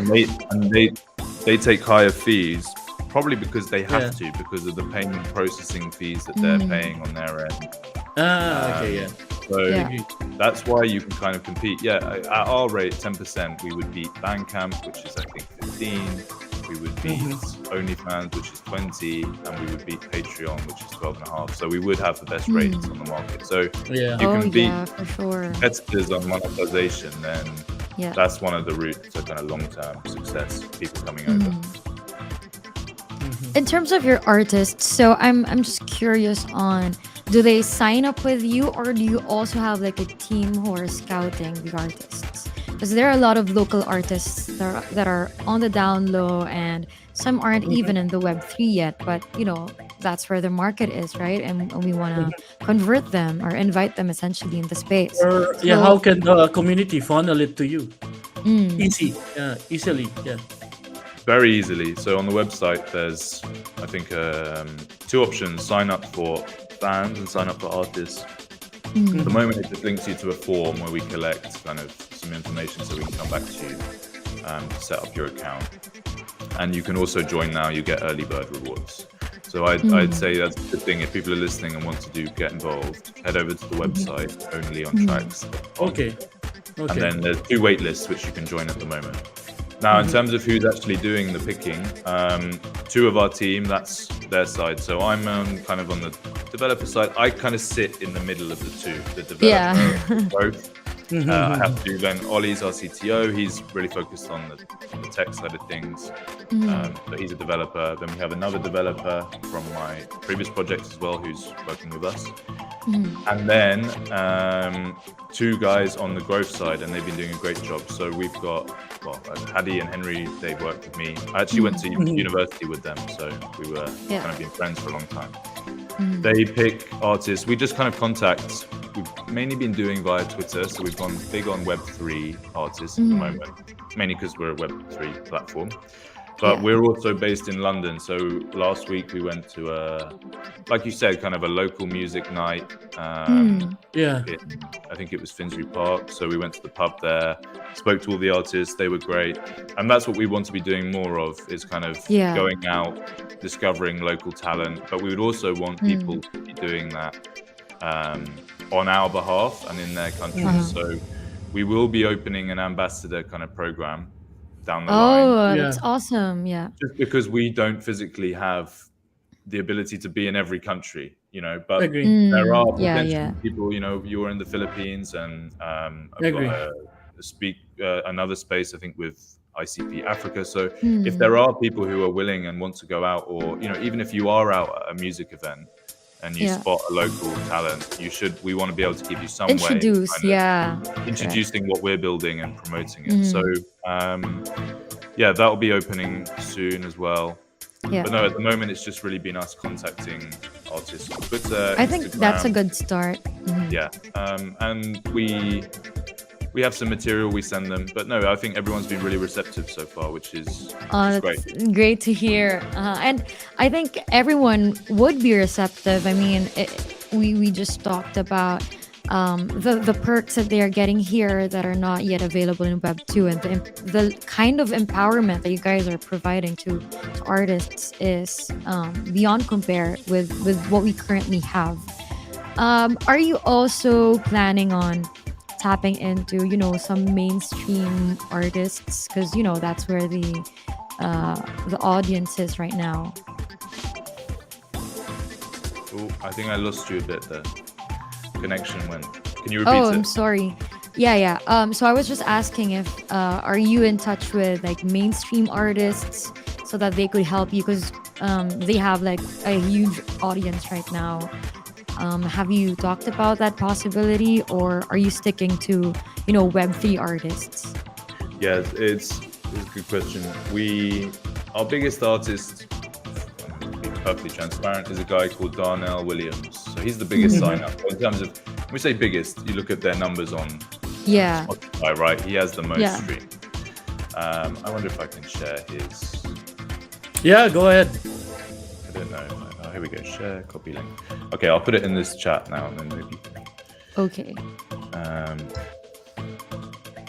and they take higher fees, probably because they Yeah. have to because of the payment processing fees that they're Mm. paying on their end. Okay. Yeah. Um, I so Yeah. agree. that's why you can kind of compete. Yeah, at our rate, 10%, we would beat Bandcamp, which is I think 15. We would beat Mhm. OnlyFans, which is 20, and we would beat Patreon, which is 12 and a half. So we would have the best rates Mm. on the market. So Yeah. you Oh can beat yeah, for sure. competitors on monetization, then Yeah. that's one of the routes to kind of long-term success, people coming over. Mm. Mhm. In terms of your artists, so I'm just curious on, do they sign up with you, or do you also have like a team who are scouting the artists? Because there are a lot of local artists that are on the down low, and some aren't Mhm. even in the Web3 yet, but that's where the market is, right? And we want to Mhm. convert them or invite them essentially in the space. Or yeah, how So can the community funnel it to you? mm, Easy. Yeah. Easily. Yeah. Very easily. So on the website, there's, I think, two options: sign up for fans and sign up for artists. At the mm, Mhm. moment, it just links you to a form where we collect kind of some information so we can come back to you to set up your account. And you can also join now. You get early bird rewards. So I'd mm, say that's a good thing. If people are listening and want to get involved, head over to the Mhm. website only on mm, Trax.com. Okay. And Okay. then there's two wait lists which you can join at the moment. Now, in Mhm. terms of who's actually doing the picking, two of our team, that's their side. So I'm kind of on the developer side. I kind of sit in the middle of the two, the yeah. developer and the growth. I have Mhm. to then Ollie's our CTO. He's really focused on the tech side of things. Mm, So he's a developer. Then we have another developer from my previous project as well, who's working with us. mm, And then two guys on the growth side, and they've been doing a great job. So we've got, well, Paddy and Henry, they worked with me. I actually went to Mhm. university with them, so we were yeah. kind of been friends for a long time. Mm, They pick artists. We just kind of contact. We've mainly been doing via Twitter, so we've gone big on Web3 artists at the mm, moment, mainly because we're a Web3 platform. But yeah. we're also based in London. So last week we went to like you said, kind of a local music night. Mm, Yeah. I think it was Finsbury Park. So we went to the pub there, spoke to all the artists. They were great. And that's what we want to be doing more of, is kind of yeah. going out, discovering local talent. But we would also want people Mm, to be doing that on our behalf and in their uh-huh. countries. So we will be opening an ambassador kind of program down the line, Oh, Yeah. that's awesome. Yeah. just because we don't physically have the ability to be in every country, but Agree. there are Mm, yeah, potential yeah. people, you're in the Philippines, and I've got Agree. another space, I think, with ICP Africa. So if Mm, there are people who are willing and want to go out, or, even if you are out at a music event and you yeah. spot a local talent, we want to be able to give you some way of Introduce. kind of Yeah. Correct. introducing what we're building and promoting it. So, Mm, yeah, that'll be opening soon as well. yeah. But no, at the moment, it's just really been us contacting artists on Twitter, I think that's a Instagram. good start. Mhm. Yeah, and we have some material we send them. But no, I think everyone's been really receptive so far, which is great. That's great to hear. And I think everyone would be receptive. I mean, we just talked about the perks that they are getting here that are not yet available in Web 2, and the kind of empowerment that you guys are providing to artists is beyond compare with what we currently have. Are you also planning on tapping into some mainstream artists, because that's where the the audiences right now? Oh, I think I lost you a bit there. Connection went. Can you Oh, repeat I'm it? sorry. Yeah. So I was just asking if are you in touch with like mainstream artists so that they could help you because they have like a huge audience right now. Have you talked about that possibility, or are you sticking to Web3 artists? Yeah, it's a good question. Our biggest artist, to be perfectly transparent, is a guy called Darnell Williams. So he's the biggest sign up. In terms of, when we say biggest, you look at their numbers on Yeah. Spotify, right? He has the most Yeah. streams. I wonder if I can share his. Yeah, go ahead. I don't know. Oh, here we go. Share, copy link. Okay, I'll put it in this chat now, and then maybe. Okay. That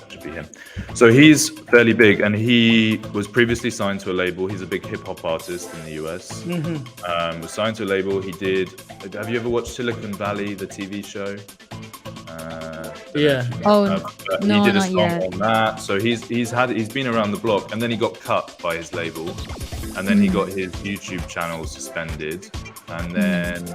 should be him. So he's fairly big, and he was previously signed to a label. He's a big hip hop artist in the US. Was signed to a label. He did. Have you ever watched Silicon Valley, the TV show? Yeah. Oh, But no, he did a not song yet. on that. So he's been around the block, and then he got cut by his label, and then he got his YouTube channel suspended, and then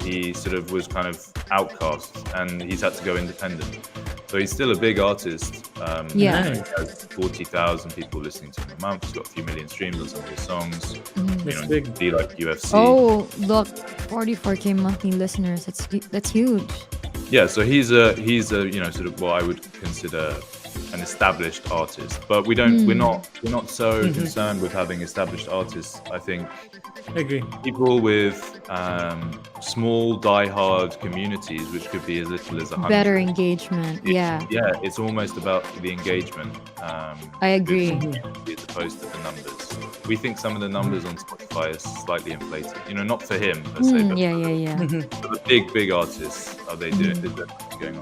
he sort of was kind of outcast, and he's had to go independent. So he's still a big artist. Yeah. He has 40,000 people listening to him a month. He's got a few million streams on some of his songs. That's big. Be like UFC. Oh, look, 44K monthly listeners. That's huge. Yeah, so he's a sort of what I would consider an established artist, but we're not so concerned with having established artists. I think I agree. people with small die-hard communities, which could be as little as 100. Better engagement. Yeah. Yeah, it's almost about the engagement. I agree. As opposed to the numbers. We think some of the numbers on Spotify are slightly inflated. Not for him per se, but Yeah. for the big artists, are they doing? Is there something going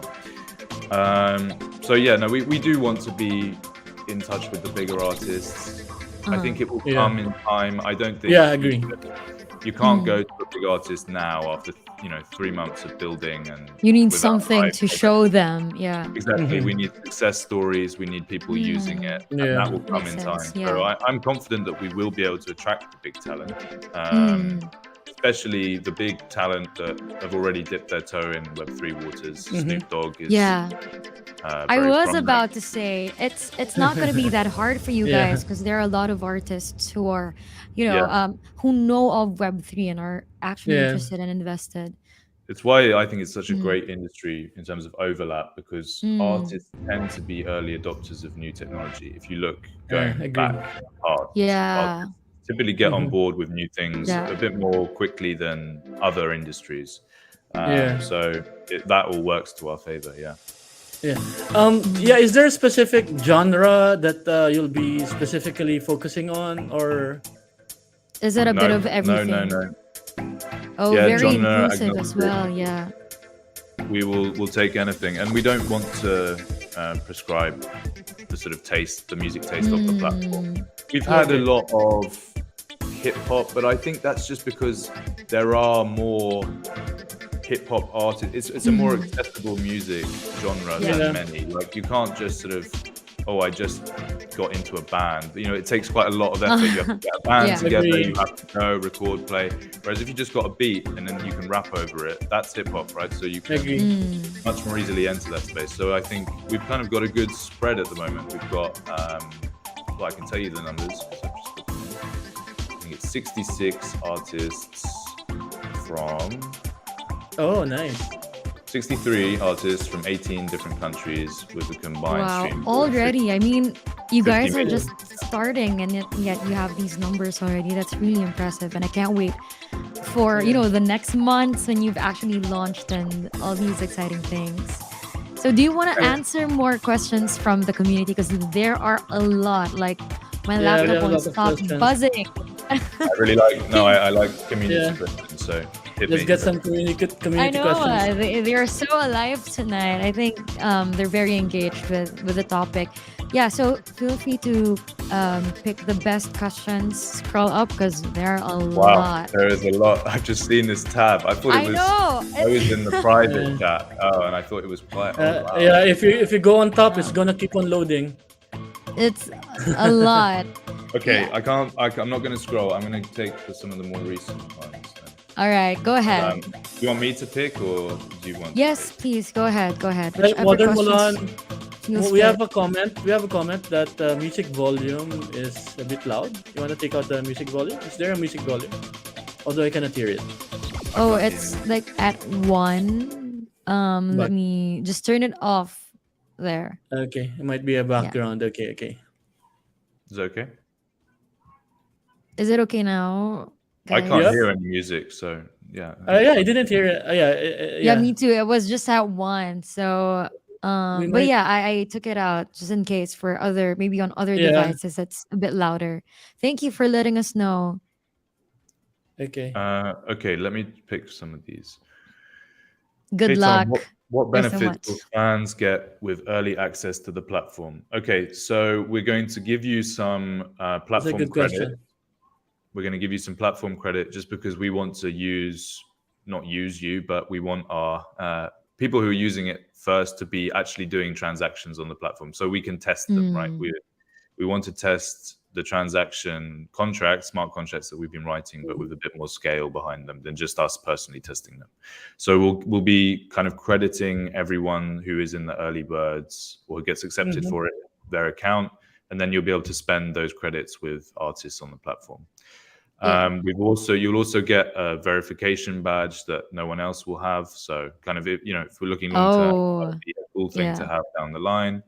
on? So yeah, no, we do want to be in touch with the bigger artists. I think it will come in time. I don't think. Yeah, I agree. You can't go to a big artist now after 3 months of building, and You need without something hype. to show them. Yeah. Exactly. We need success stories. We need people using it, and Yeah. that will come Makes in sense, time. yeah. So I'm confident that we will be able to attract the big talent, especially the big talent that have already dipped their toe in Web3 waters. Snoop Dogg is. Yeah. I very was prominent. about to say it's not going to be that hard for you Yeah. guys because there are a lot of artists who are Yeah. who know of Web3 and are actually Yeah. interested and invested. It's why I think it's such a great industry in terms of overlap, because artists tend to be early adopters of new technology. If you look Yeah, going agree. back hard, Yeah. typically get on board with new things Yeah. a bit more quickly than other industries. Yeah. So that all works to our favor. Yeah. Yeah. Is there a specific genre that you'll be specifically focusing on, or? Is it a bit of everything? No. Oh, Yeah, very genre inclusive as agnostic. well. Yeah. We'll take anything, and we don't want to prescribe the music taste of the platform. We've had a lot of hip hop, but I think that's just because there are more hip hop artists. It's a more accessible music genre Yeah. than many. Like, you can't just sort of, I just got into a band. It takes quite a lot of effort. You have to get a band Yeah. together, Agreed. you have to know, record, play. Whereas if you just got a beat and then you can rap over it, that's hip hop, right? So you I can agree. much more easily enter that space. So I think we've kind of got a good spread at the moment. We've got, I can tell you the numbers. 'Cause I've just got them here. I think it's 66 artists from Oh, nice. 63 artists from 18 different countries with a combined Wow. stream. Already, I mean, you 50 guys are million. just starting, and yet you have these numbers already. That's really impressive, and I can't wait for the next months when you've actually launched and all these exciting things. So, do you want to answer more questions from the community? Because there are a lot. Like, my Yeah, there laptop are a won't lot of stop questions. buzzing. I really like. No, I like community Yeah. questions. So hit Let's me. get some community I know questions. they are so alive tonight. I think they're very engaged with the topic. Yeah, so feel free to pick the best questions. Scroll up because there are a Wow, lot. there is a lot. I've just seen this tab. I thought I it was. know. I was in the private Yeah. chat. Oh, and I thought it was quite. Wow. Yeah, if you go on top, it's gonna keep on loading. It's a lot. Okay, Yeah. I'm not going to scroll. I'm going to take some of the more recent ones. Then. All right, go ahead. Do you want me to pick, or do you want Yes, to pick? please go ahead. Go ahead. Hey, Whichever Modern questions Mulan, feels we have fit. a comment. We have a comment that music volume is a bit loud. You want to take out the music volume? Is there a music volume? Although I cannot hear it. Oh, can't hear it's anything. like at 1. Let But me just turn it off there. okay, it might be a Yeah. background. Okay, okay. Is it okay? Is it okay now, I can't Yeah. guys? hear any music, so yeah. Yeah, I didn't hear it. Yeah, Yeah, yeah. me too. It was just at 1. So, We but might. yeah, I took it out just in case for other, maybe on other Yeah. devices it's a bit louder. Thank you for letting us know. Okay. Okay, let me pick some of these. Good Hey Tom, luck. what There's so benefits much. will fans get with early access to the platform? Okay, so we're going to give you some That's a platform good credit. question. We're going to give you some platform credit just because we want to not use you, but we want our people who are using it first to be actually doing transactions on the platform, so we can test them, right? Mm. We want to test the transaction contracts, smart contracts that we've been writing, but with a bit more scale behind them than just us personally testing them. So we'll be kind of crediting everyone who is in the early birds or who gets accepted for it, their account, and then you'll be able to spend those credits with artists on the platform. Yeah. You'll also get a verification badge that no one else will have. So kind of, if we're looking long term, that Oh, would be a cool thing to yeah. have down the line.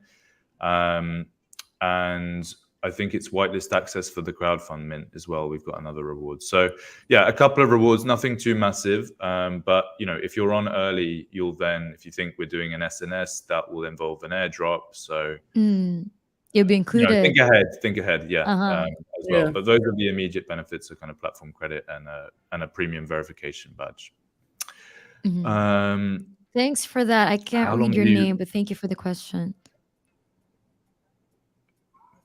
And I think it's whitelist access for the crowdfund mint as well. We've got another reward. So yeah, a couple of rewards, nothing too massive. But if you're on early, you'll then, if you think we're doing an SNS, that will involve an airdrop. So You'll be included. think ahead, yeah, Uh-huh. as well. Yeah. But those are the immediate benefits of kind of platform credit and a premium verification badge. Mhm. Um, Thanks for that. I how can't long read your do you? name, but thank you for the question.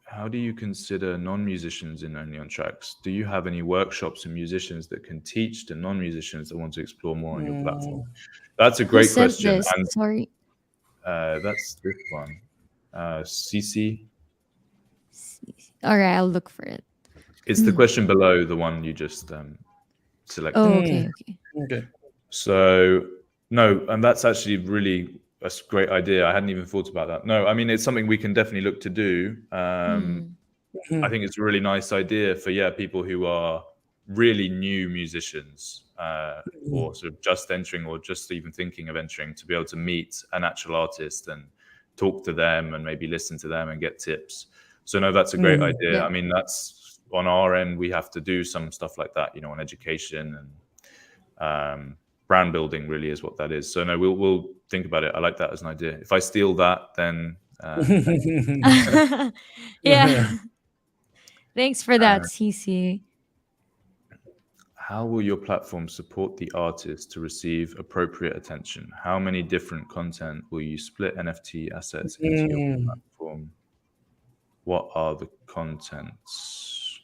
How do you consider non-musicians in only on tracks? Do you have any workshops and musicians that can teach to non-musicians that want to explore more on your platform? That's a Who great sent question, this? and Sorry. that's this one. CC. All right, I'll look for it. It's the question below the one you just selected. Oh, okay, okay. Okay. So no, and that's actually really a great idea. I hadn't even thought about that. No, I mean it's something we can definitely look to do. I think it's a really nice idea for people who are really new musicians or sort of just entering or just even thinking of entering to be able to meet an actual artist and talk to them and maybe listen to them and get tips. So no, that's a great idea. Yeah. I mean, that's on our end. We have to do some stuff like that, on education and brand building. Really, is what that is. So no, we'll think about it. I like that as an idea. If I steal that, then Yeah. Thanks for that, CC. how will your platform support the artist to receive appropriate attention? How many different content will you split NFT assets into your platform? What are the contents?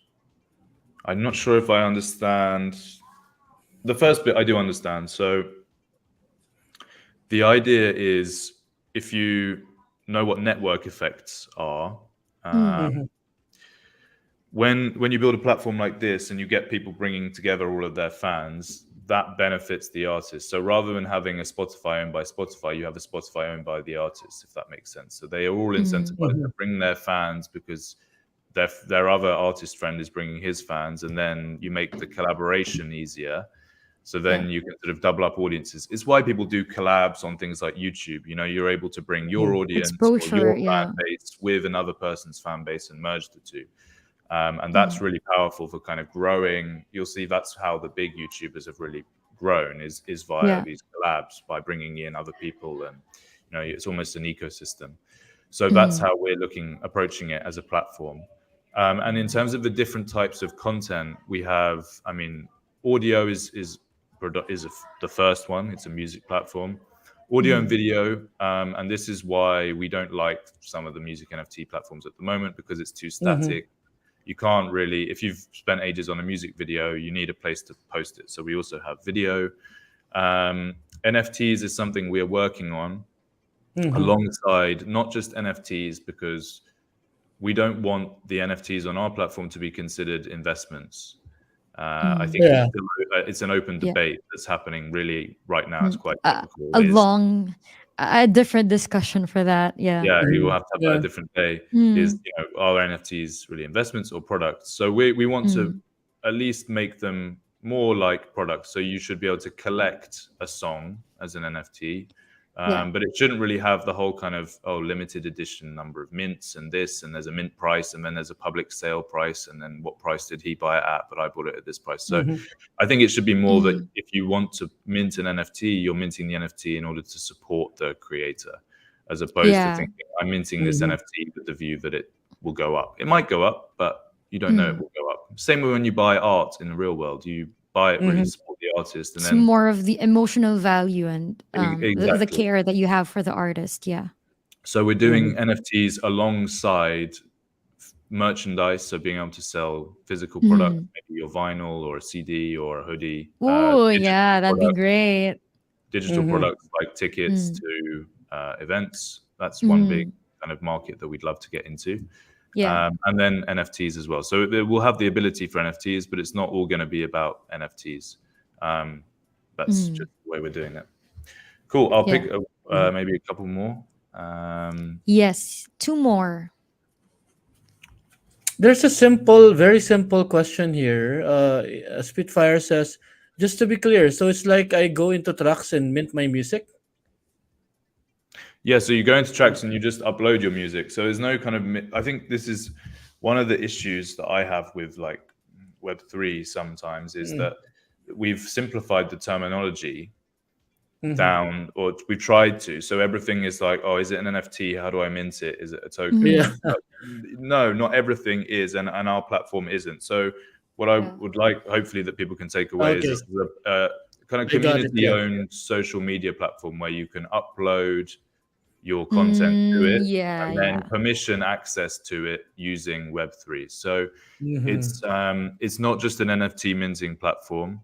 I'm not sure if I understand. The first bit I do understand. So the idea is, if you know what network effects are, when you build a platform like this and you get people bringing together all of their fans, that benefits the artist. So rather than having a Spotify owned by Spotify, you have a Spotify owned by the artist, if that makes sense. So they are all incentivized to bring their fans because their other artist friend is bringing his fans, and then you make the collaboration easier. So then you can sort of double up audiences. It's why people do collabs on things like YouTube. You're able to bring your audience or Exposure, your fan yeah. base with another person's fan base and merge the two. And that's really powerful for kind of growing. You'll see that's how the big YouTubers have really grown is via Yeah. these collabs, by bringing in other people, and it's almost an ecosystem. So that's how we're approaching it as a platform. And in terms of the different types of content we have, I mean, audio is the first one. It's a music platform. Audio and video, and this is why we don't like some of the music NFT platforms at the moment, because it's too static. You can't really, if you've spent ages on a music video, you need a place to post it. So we also have video. NFTs is something we're working on alongside not just NFTs, because we don't want the NFTs on our platform to be considered investments. I think Yeah. it's an open Yeah. debate that's happening really right now. It's Mm. quite topical. A Is long, a different discussion for that. Yeah. yeah, we will Mhm. have to have that Yeah. a different day. Is Mm. are NFTs really investments or products? So we want to Mm. at least make them more like products. So you should be able to collect a song as an NFT, Yeah. but it shouldn't really have the whole kind of limited edition number of mints and this, and there's a mint price, and then there's a public sale price, and then what price did he buy it at? But I bought it at this price. So Mhm. I think it should be more that Mm. if you want to mint an NFT, you're minting the NFT in order to support the creator, as opposed to Yeah. thinking I'm minting this Mhm. NFT with the view that it will go up. It might go up, but you don't know it Mm. will go up. Same with when you buy art in the real world. You buy it really to Mhm. support the artist, and It's then more of the emotional value and the exactly. care that you have for the artist. Yeah. So we're Mhm. doing NFTs alongside merchandise, so being able to sell physical products, Mm. maybe your vinyl or a CD or a hoodie, Oh, digital yeah, that'd be products, great. Mhm. like tickets Mm. to events. That's one big Mm. kind of market that we'd love to get into. Yeah. And then NFTs as well. So we'll have the ability for NFTs, but it's not all going to be about NFTs. That's Mm. just the way we're doing it. Cool. I'll Yeah. pick Mhm. maybe a couple more. Yes. Two more. There's a simple, very simple question here. Spitfire says, just to be clear, so it's like I go into Trax and mint my music. Yeah, so you go into Trax and you just upload your music. So there's no kind of. I think this is one of the issues that I have with like Web3 sometimes is Mm. that we've simplified the terminology Mhm. down, or we've tried to. So everything is like, oh, is it an NFT? How do I mint it? Is it a token? Yeah. Mm. Like, no, not everything is, and our platform isn't. So what I Yeah. would like, hopefully, that people can take away is Okay. this is a kind of I got it. Yeah. community-owned social media platform where you can upload your content to Mm. it Yeah. and then Yeah. permission access to it using Web3. So Mhm. it's not just an NFT minting platform,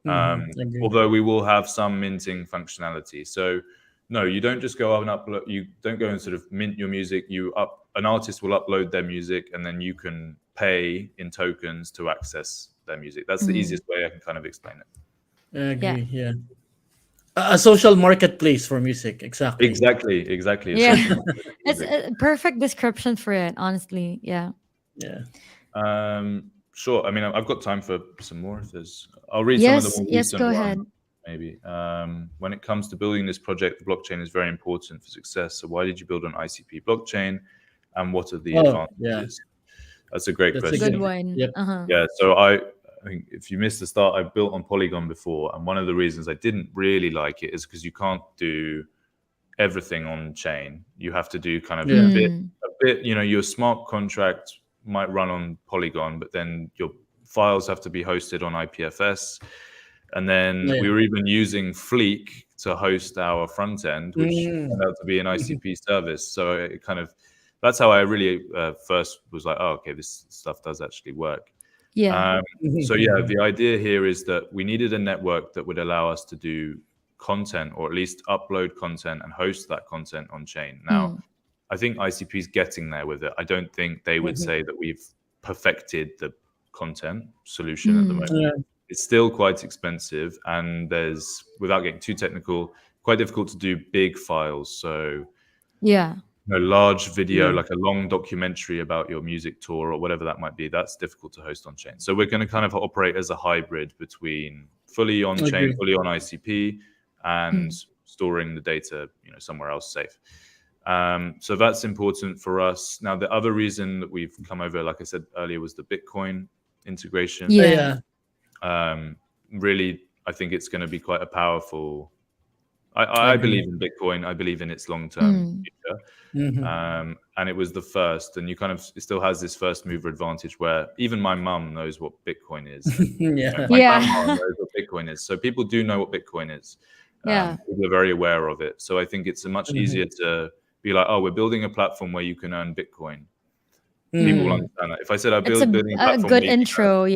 Mhm. Agree. although we will have some minting functionality. So no, you don't just go up and upload. You don't go and sort of mint your music. An artist will upload their music, and then you can pay in tokens to access their music. That's the Mm. easiest way I can kind of explain it. I Yeah. agree. Yeah. A social marketplace for music. Exactly. Exactly. A Yeah. social market for It's music. a perfect description for it, honestly. Yeah. Yeah. Sure. I mean, I've got time for some more. I'll read some of the Yes. more Yes. recent Go ones, ahead. maybe. When it comes to building this project, the blockchain is very important for success. So, why did you build an ICP blockchain, and what are the Oh, yeah. advantages? That's a great That's a Good question. good. one. Yep. Uh-huh. Yeah. So, I think if you missed the start, I built on Polygon before, and one of the reasons I didn't really like it is because you can't do everything on chain. You have to do kind of Yeah. Mm. a bit. Your smart contract might run on Polygon, but then your files have to be hosted on IPFS. And then Yeah. we were even using Fleek to host our front end, which Mm. turned out to be an ICP service. So it kind of that's how I really first was like, oh, okay, this stuff does actually work. Yeah. So yeah, the idea here is that we needed a network that would allow us to do content, or at least upload content and host that content on chain. Now, Mm. I think ICP is getting there with it. I don't think they would say that we've perfected the content solution at the Mm. moment. Yeah. It's still quite expensive, and there's, without getting too technical, quite difficult to do big files. So Yeah. large video, Yeah. like a long documentary about your music tour or whatever that might be, that's difficult to host on chain. So we're going to kind of operate as a hybrid between fully on chain, Agree. fully on ICP, and Mm. storing the data, somewhere else safe. So that's important for us. Now, the other reason that we've come over, like I said earlier, was the Bitcoin integration. Yeah. Yeah. Really, I think it's going to be quite a powerful. I I agree. believe in Bitcoin. I believe in its long-term Mm. future. Mhm. And it was the first, and it still has this first mover advantage where even my mum knows what Bitcoin is, and Yeah. my Yeah. grandma knows what Bitcoin is. So people do know what Bitcoin is. Yeah. People are very aware of it. So I think it's much Mhm. easier to be like, oh, we're building a platform where you can earn Bitcoin. People will Mm. understand that. If I said I'm It's building a a platform good where you can intro. Yeah.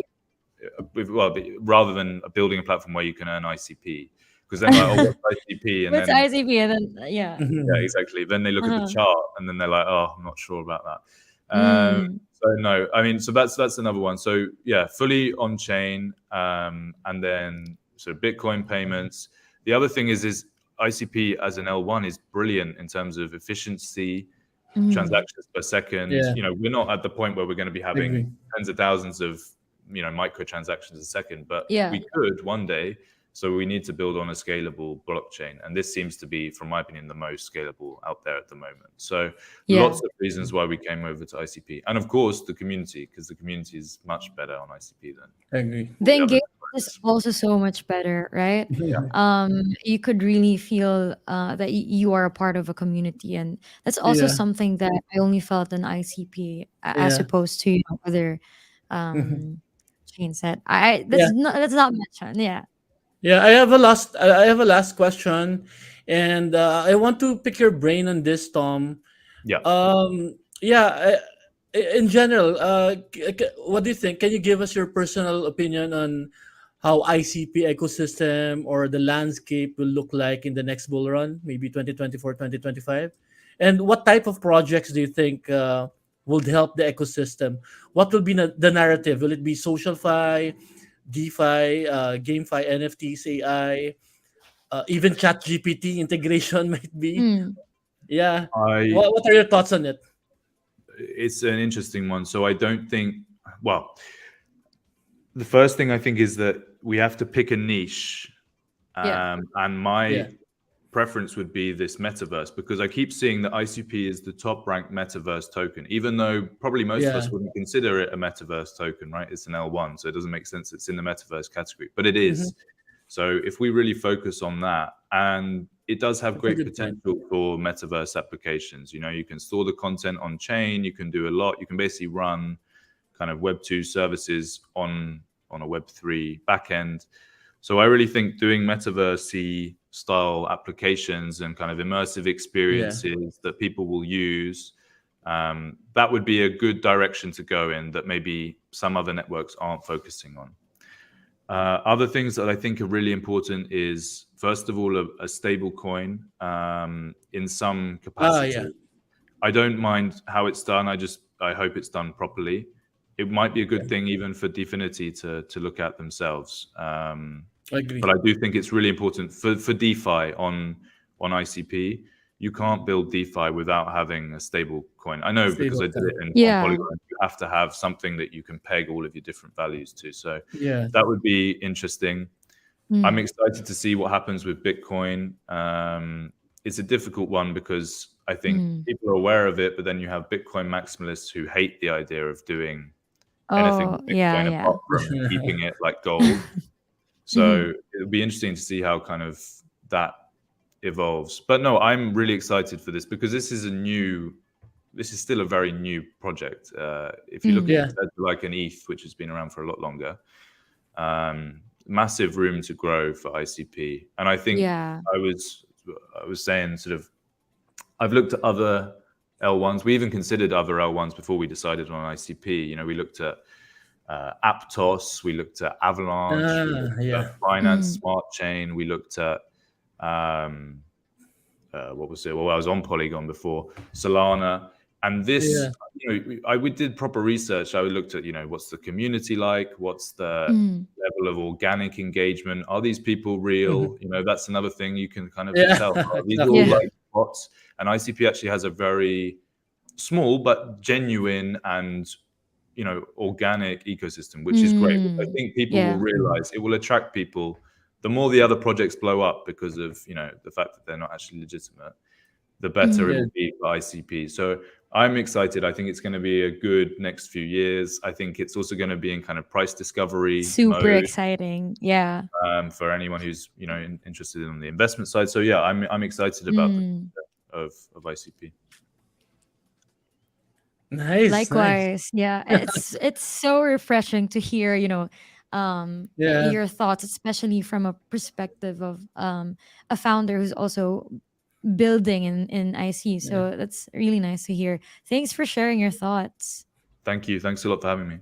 rather than building a platform where you can earn ICP, because then like, oh, what's ICP? And What's then ICP? And then yeah. yeah, Mhm. exactly. Then they look at the Uh-huh. chart and then they're like, oh, I'm not sure about that. Mm. So no, I mean, so that's another one. So yeah, fully on chain, and then so Bitcoin payments. The other thing is ICP as an L1 is brilliant in terms of efficiency, Mm. transactions per second. Yeah, We're not at the point where we're going to be having agree. tens of thousands of microtransactions a second, but Yeah. we could one day. So we need to build on a scalable blockchain, and this seems to be, from my opinion, the most scalable out there at the moment. So Yeah. lots of reasons why we came over to ICP, and of course the community, because the community is much better on ICP than Agree. all The the other engagement is networks. also so much better, right? Yeah, You could really feel that you are a part of a community, and that's also Yeah, something that I only felt in ICP as yeah, opposed to other um, chains that yeah. that's not mentioned. Yeah, Yeah, I have a last question, and I want to pick your brain on this, Tom. yeah. Yeah, in general, what do you think? Can you give us your personal opinion on how ICP ecosystem or the landscape will look like in the next bull run, maybe 2024, 2025? And what type of projects do you think would help the ecosystem? What will be the narrative? Will it be social fi, DeFi, GameFi, NFTs, AI, even Chat GPT integration might be? mm, Yeah. I What are your thoughts on it? It's an interesting one. So I don't think. Well, the first thing I think is that we have to pick a niche, yeah, and my Yeah. preference would be this metaverse, because I keep seeing that ICP is the top ranked metaverse token, even though probably most of Yeah. us wouldn't consider it a metaverse token, right? It's an L1, so it doesn't make sense it's in the metaverse category, but it Mhm. is. So if we really focus on that, and it does have That's a great good point. potential for metaverse applications. You can store the content on chain, you can do a lot, you can basically run kind of Web 2 services on a Web 3 backend. So I really think doing metaverse style applications and kind of immersive Yeah. experiences that people will use, that would be a good direction to go in that maybe some other networks aren't focusing on. Other things that I think are really important is, first of all, a stable coin in some Ah, yeah. capacity. I don't mind how it's done. I hope it's done properly. It might be a Yeah. good thing even for Definity to look at themselves. Agree. But I do think it's really important for DeFi on ICP. You can't build DeFi without having a stable coin. I know because Stable I did time. it on yeah. Polygon. You have to have something that you can peg all of your different values to. So Yeah. that would be interesting. I'm Mm, excited to see what happens with Bitcoin. It's a difficult one because I think mm. people are aware of it, but then you have Bitcoin maximalists who hate the idea of doing anything Oh, with yeah, Bitcoin yeah. apart from keeping it like gold. Mhm. So it'll be interesting to see how kind of that evolves. But no, I'm really excited for this because this is still a very new project. If you look at Mm, Yeah. compared to like an ETH, which has been around for a lot longer, massive room to grow for ICP. And I think yeah. I was saying sort of I've looked at other L1s. We even considered other L1s before we decided on ICP. We looked at Aptos, we looked at Avalanche, we Ah, looked at yeah. Binance Mm, Smart Chain, we looked at um, what was it? Well, I was on Polygon before, Solana, and Yeah. this. We did proper research. I looked at what's the community like, what's the mm, level of organic engagement, are these people Mhm. real? That's another thing you can kind of Yeah. tell. Are these all yeah. Exactly. like bots? And ICP actually has a very small but genuine and organic ecosystem, which is great. I Mm, think people will yeah. Mhm. realize it will attract people. The more the other projects blow up because of the fact that they're not actually legitimate, the better Mhm. it Yeah. will be for ICP. So I'm excited. I think it's going to be a good next few years. I think it's also going to be in kind of price discovery Super mode exciting. Yeah. for anyone who's interested in the investment side. So yeah, I'm excited about the Mm. of ICP. Nice. Nice. Likewise. Yeah. It's so refreshing to hear, Yeah. your thoughts, especially from a perspective of a founder who's also building in IC. Yeah. So that's really nice to hear. Thanks for sharing your thoughts. Thank you. Thanks a lot for having me.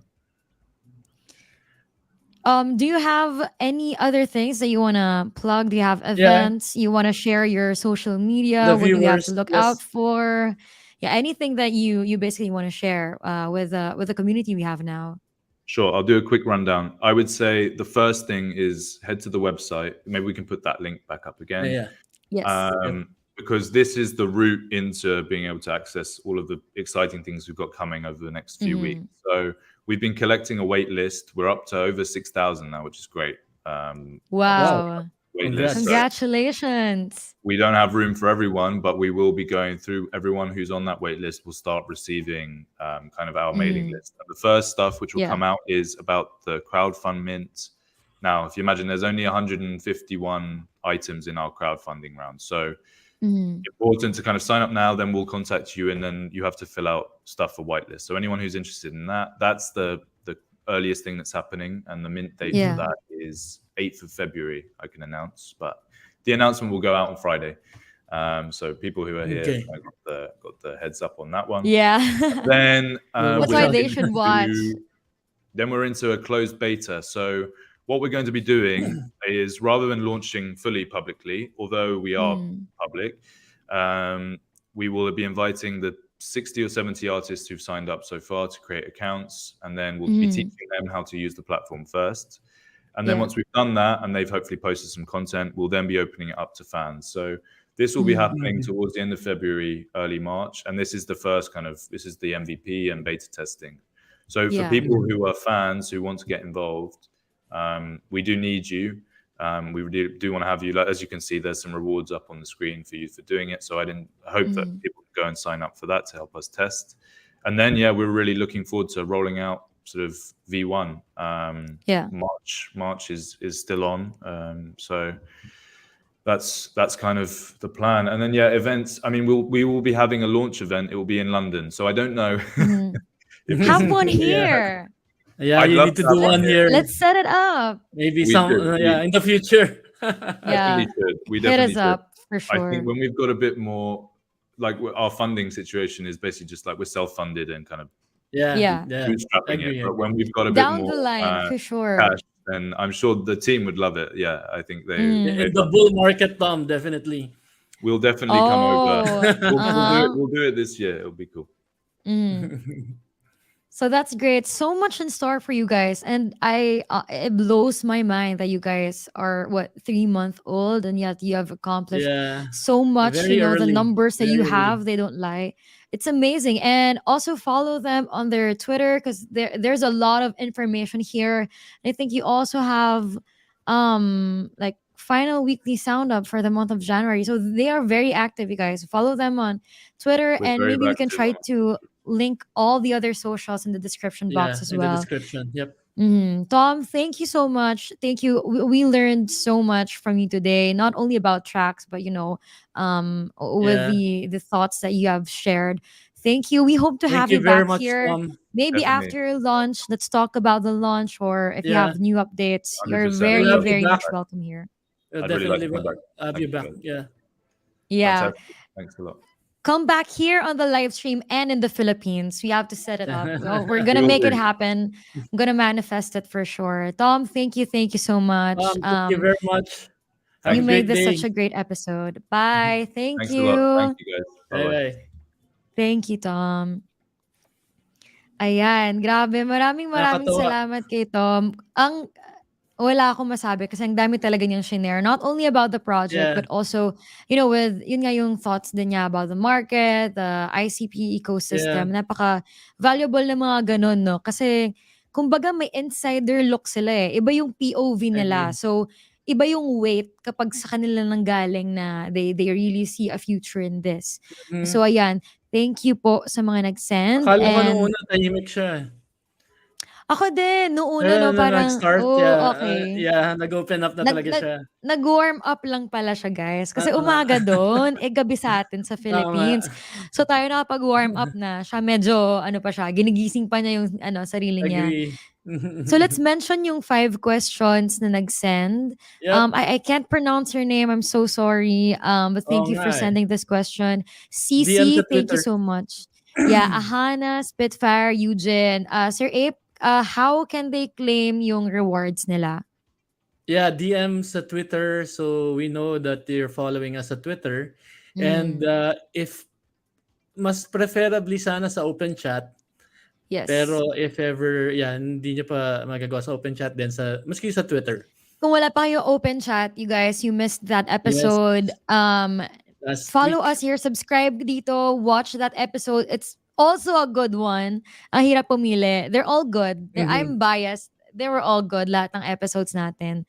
Do you have any other things that you want to plug? Do you have Yeah. events? You want to share your social media? The What do we have to viewers. look out Yes. for? yeah, anything that you basically want to share with the community we have now. Sure, I'll do a quick rundown. I would say the first thing is head to the website. Maybe we can put that link back up again. Yeah. Yes. Yep. Because this is the route into being able to access all of the exciting things we've got coming over the next few weeks. Mm-hmm. So we've been collecting a wait list. We're up to over 6,000 now, which is great. On this Wow. Wow. wait list. Congrats. So Congratulations. we don't have room for everyone, but we will be going through everyone who's on that wait list will start receiving kind of our mailing Mm-hmm. list. And the first stuff which will Yeah. come out is about the crowdfund mint. Now, if you imagine, there's only 151 items in our crowdfunding round. So Mm-hmm. important to kind of sign up now, then we'll contact you, and then you have to fill out stuff for whitelist. So anyone who's interested in that, that's the earliest thing that's happening, and the mint date Yeah. for that is 8th of February, I can announce, but the announcement will go out on Friday. So people who are here Okay. got the heads up on that one. Yeah. Then That's we're why they should watch. then we're into a closed beta. So what we're going to be doing is, rather than launching fully publicly, although we are Mm. public, we will be inviting the 60 or 70 artists who've signed up so far to create accounts, and then we'll be Mm. teaching them how to use the platform first. And then Yeah. once we've done that and they've hopefully posted some content, we'll then be opening it up to fans. So this will be Mm. happening Mhm. towards the end of February, early March, and this is the first this is the MVP and beta testing. So for Yeah. people who are fans who want to get involved, we do need you. We do want to have you. Like, as you can see, there's some rewards up on the screen for you for doing it. So I hope that Mm. people go and sign up for that to help us test. And then, yeah, we're really looking forward to rolling out sort of V1. Yeah. March is still on. So that's kind of the plan. And then, yeah, events. I mean, we will be having a launch event. It will be in London. So I don't know Mhm. if Have one Yeah. here. Yeah, I'd you love need to to do have one one here. Let's set it up. Maybe We some, should. yeah, in the future. Yeah. Definitely should. We Hit definitely us should. up for I sure. think when we've got a bit more, like our funding situation is basically just like we're self-funded and kind of Yeah. Yeah. Yeah. bootstrapping it. Agree. But when we've got a bit Down more the line, for sure. cash, then I'm sure the team would love it. Yeah, I think Mm. In the bull market, Tom, definitely. we'll definitely come over. Oh. Uh-huh. We'll do it this year. It'll be cool. Mm. So that's great. So much in store for you guys, and it blows my mind that you guys are what 3 month old, and yet you have accomplished Yeah. so much. Very The early. numbers that you Very early. have, they don't lie. It's amazing, and also follow them on their Twitter because there's a lot of information here. I think you also have like final weekly sound up for the month of January, so they are very active. You guys follow them on Twitter, We're and very maybe we can active try on to link all the other socials in the description Yeah, box as in the well. description. Yep. Tom, thank you so much. Thank you. We learned so much from you today, not only about tracks, but with Yeah. the thoughts that you have shared. Thank you. We hope to Thank have you you very back much, here. Tom. Maybe Definitely. after launch, let's talk about the launch, or if you Yeah. have new updates, you're 100%. very, We'll have you very back. much welcome here. We'll I'd really like definitely to come back. have you Thank back. you. Yeah. Yeah. Fantastic. Thanks a lot. Come back here on the live stream and in the Philippines. We have to set it up. Well, we're gonna Will make it do. happen. I'm gonna manifest it for sure. Tom, thank you so much. Thank you very much. Have You a Thank made great this day. such a great episode. Bye. Thank Thanks a lot. Thank you. you, guys. Bye Bye-bye. bye. Thank you, Tom. Ayan, grabe. Maraming Nakakatuwa. salamat kay Tom. Wala akong masabi kasi ang dami talaga niyang shinare. Not only about the project, Yeah. but also, with, yun nga yung thoughts din niya about the market, the ICP Yeah. ecosystem. Napaka-valuable na mga ganun, no? Kasi, kumbaga may insider look sila eh. Iba yung POV nila. Agree. So, iba yung weight kapag sa kanila nang galing na they really see a future in this. So, ayan. Thank you po sa mga nag-send. Akala ko nung And una tahimik siya. ako din, noong una, no, Nung parang, nag-start, okay. nag-open up na talaga siya. Nag-warm up lang pala siya, guys. Kasi umaga doon, gabi sa atin sa Tama. Philippines. So tayo nakapag-warm up na. Siya medyo, ginigising pa niya yung sarili niya. Agree. So let's mention yung 5 questions na nag-send. Yep. I can't pronounce your name. I'm so sorry. But thank Oo you for nga eh. sending this question. DM CC, sa thank you Twitter. so much. Yeah, Ahana, Spitfire, Eugene. Sir Ape, how can they claim yung rewards nila? Yeah, DM sa Twitter so we know that you're following us sa Twitter. And if mas preferably sana sa open chat. Yes. Pero if ever, yan, hindi niyo pa magagawa sa open chat din maski sa Twitter. Kung wala pa kayong open chat, you guys, you missed that Yes, episode. last Follow week. us here, subscribe dito, watch that episode. It's also a good one. Ang hirap pumili. They're all good. Mhm. I'm biased. They were all good, lahat ng episodes natin.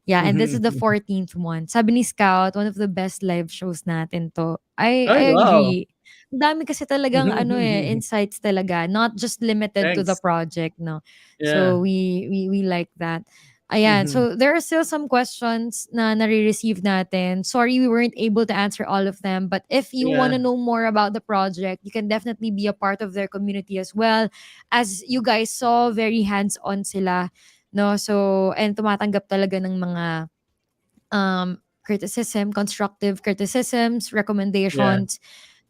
Yeah, and this is the Mhm. 14th one. Sabi ni Scout, one of the best live shows natin to. I Ay, wow! agree. Ang dami kasi talagang insights talaga, not just limited to the Thanks. project, no. Yeah. So we like that. Ayan, Mhm. so there are still some questions na nare-receive natin. Sorry we weren't able to answer all of them, but if you want Yeah. to know more about the project, you can definitely be a part of their community as well. As you guys saw, very hands-on sila, no? So, and tumatanggap talaga ng mga constructive criticisms, Yeah. recommendations.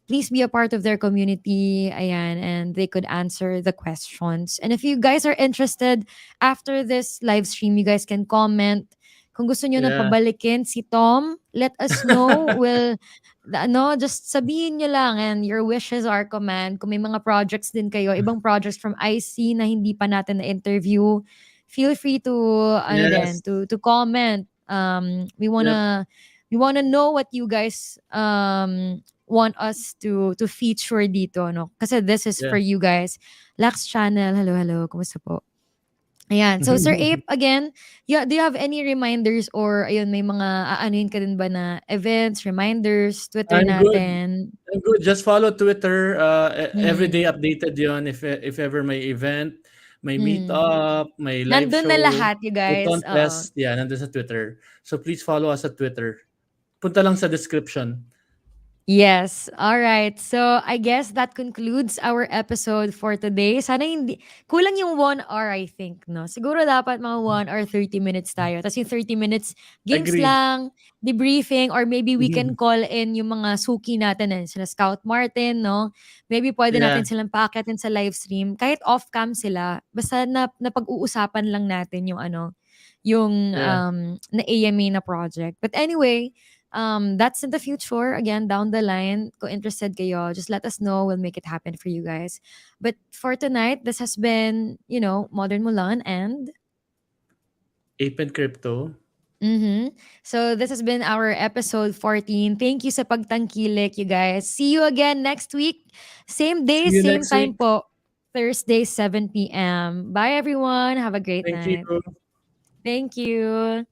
Please be a part of their community. Ayan, and they could answer the questions. And if you guys are interested after this live stream, you guys can comment. Kung gusto nyo na Yeah. pabalikin si Tom, let us know. Just sabihin nyo lang and your wishes are command. Kung may mga projects din kayo, ibang projects from IC na hindi pa natin na-interview, feel free to, Yes. to comment. Yep. We wanna know what you guys want us to feature dito, no? Kasi this is Yeah. for you guys. Lax Channel, hello, hello. Kumusta po? Ayan. So, Sir Ape, again, do you have any reminders or ayun, may mga aanuhin ka din ba na events, reminders, Twitter I'm good. natin? I'm good. Just follow Twitter. Every Mm, day updated yon if ever may event, may mm. meetup, may live Nandun na show, lahat, you may guys. Oo. contest. Yeah, nandun sa Twitter. So please follow us at Twitter. Punta lang sa description. Yes. All right. So, I guess that concludes our episode for today. Sana hindi, kulang yung 1 hour, I think, no? Siguro dapat mga 1 hour, 30 minutes tayo. Tapos yung 30 minutes, games Agree. lang, debriefing, or maybe we can Mhm. call in yung mga suki natin, sila Scout Martin, no? Maybe pwede Yeah. natin silang paakyatin sa live stream. Kahit off-cam sila, basta na pag-uusapan lang natin yung yung Yeah. na AMA na project. But anyway, that's in the future. Again, down the line, kung interested kayo, just let us know. We'll make it happen for you guys. But for tonight, this has been, Modern Mulan and... Ape and Crypto. So this has been our episode 14. Thank you sa pagtangkilik, you guys. See you again next week. Same day, See you same next time week. po. Thursday, 7 p.m. Bye, everyone. Have a great Thank you. night. Thank you.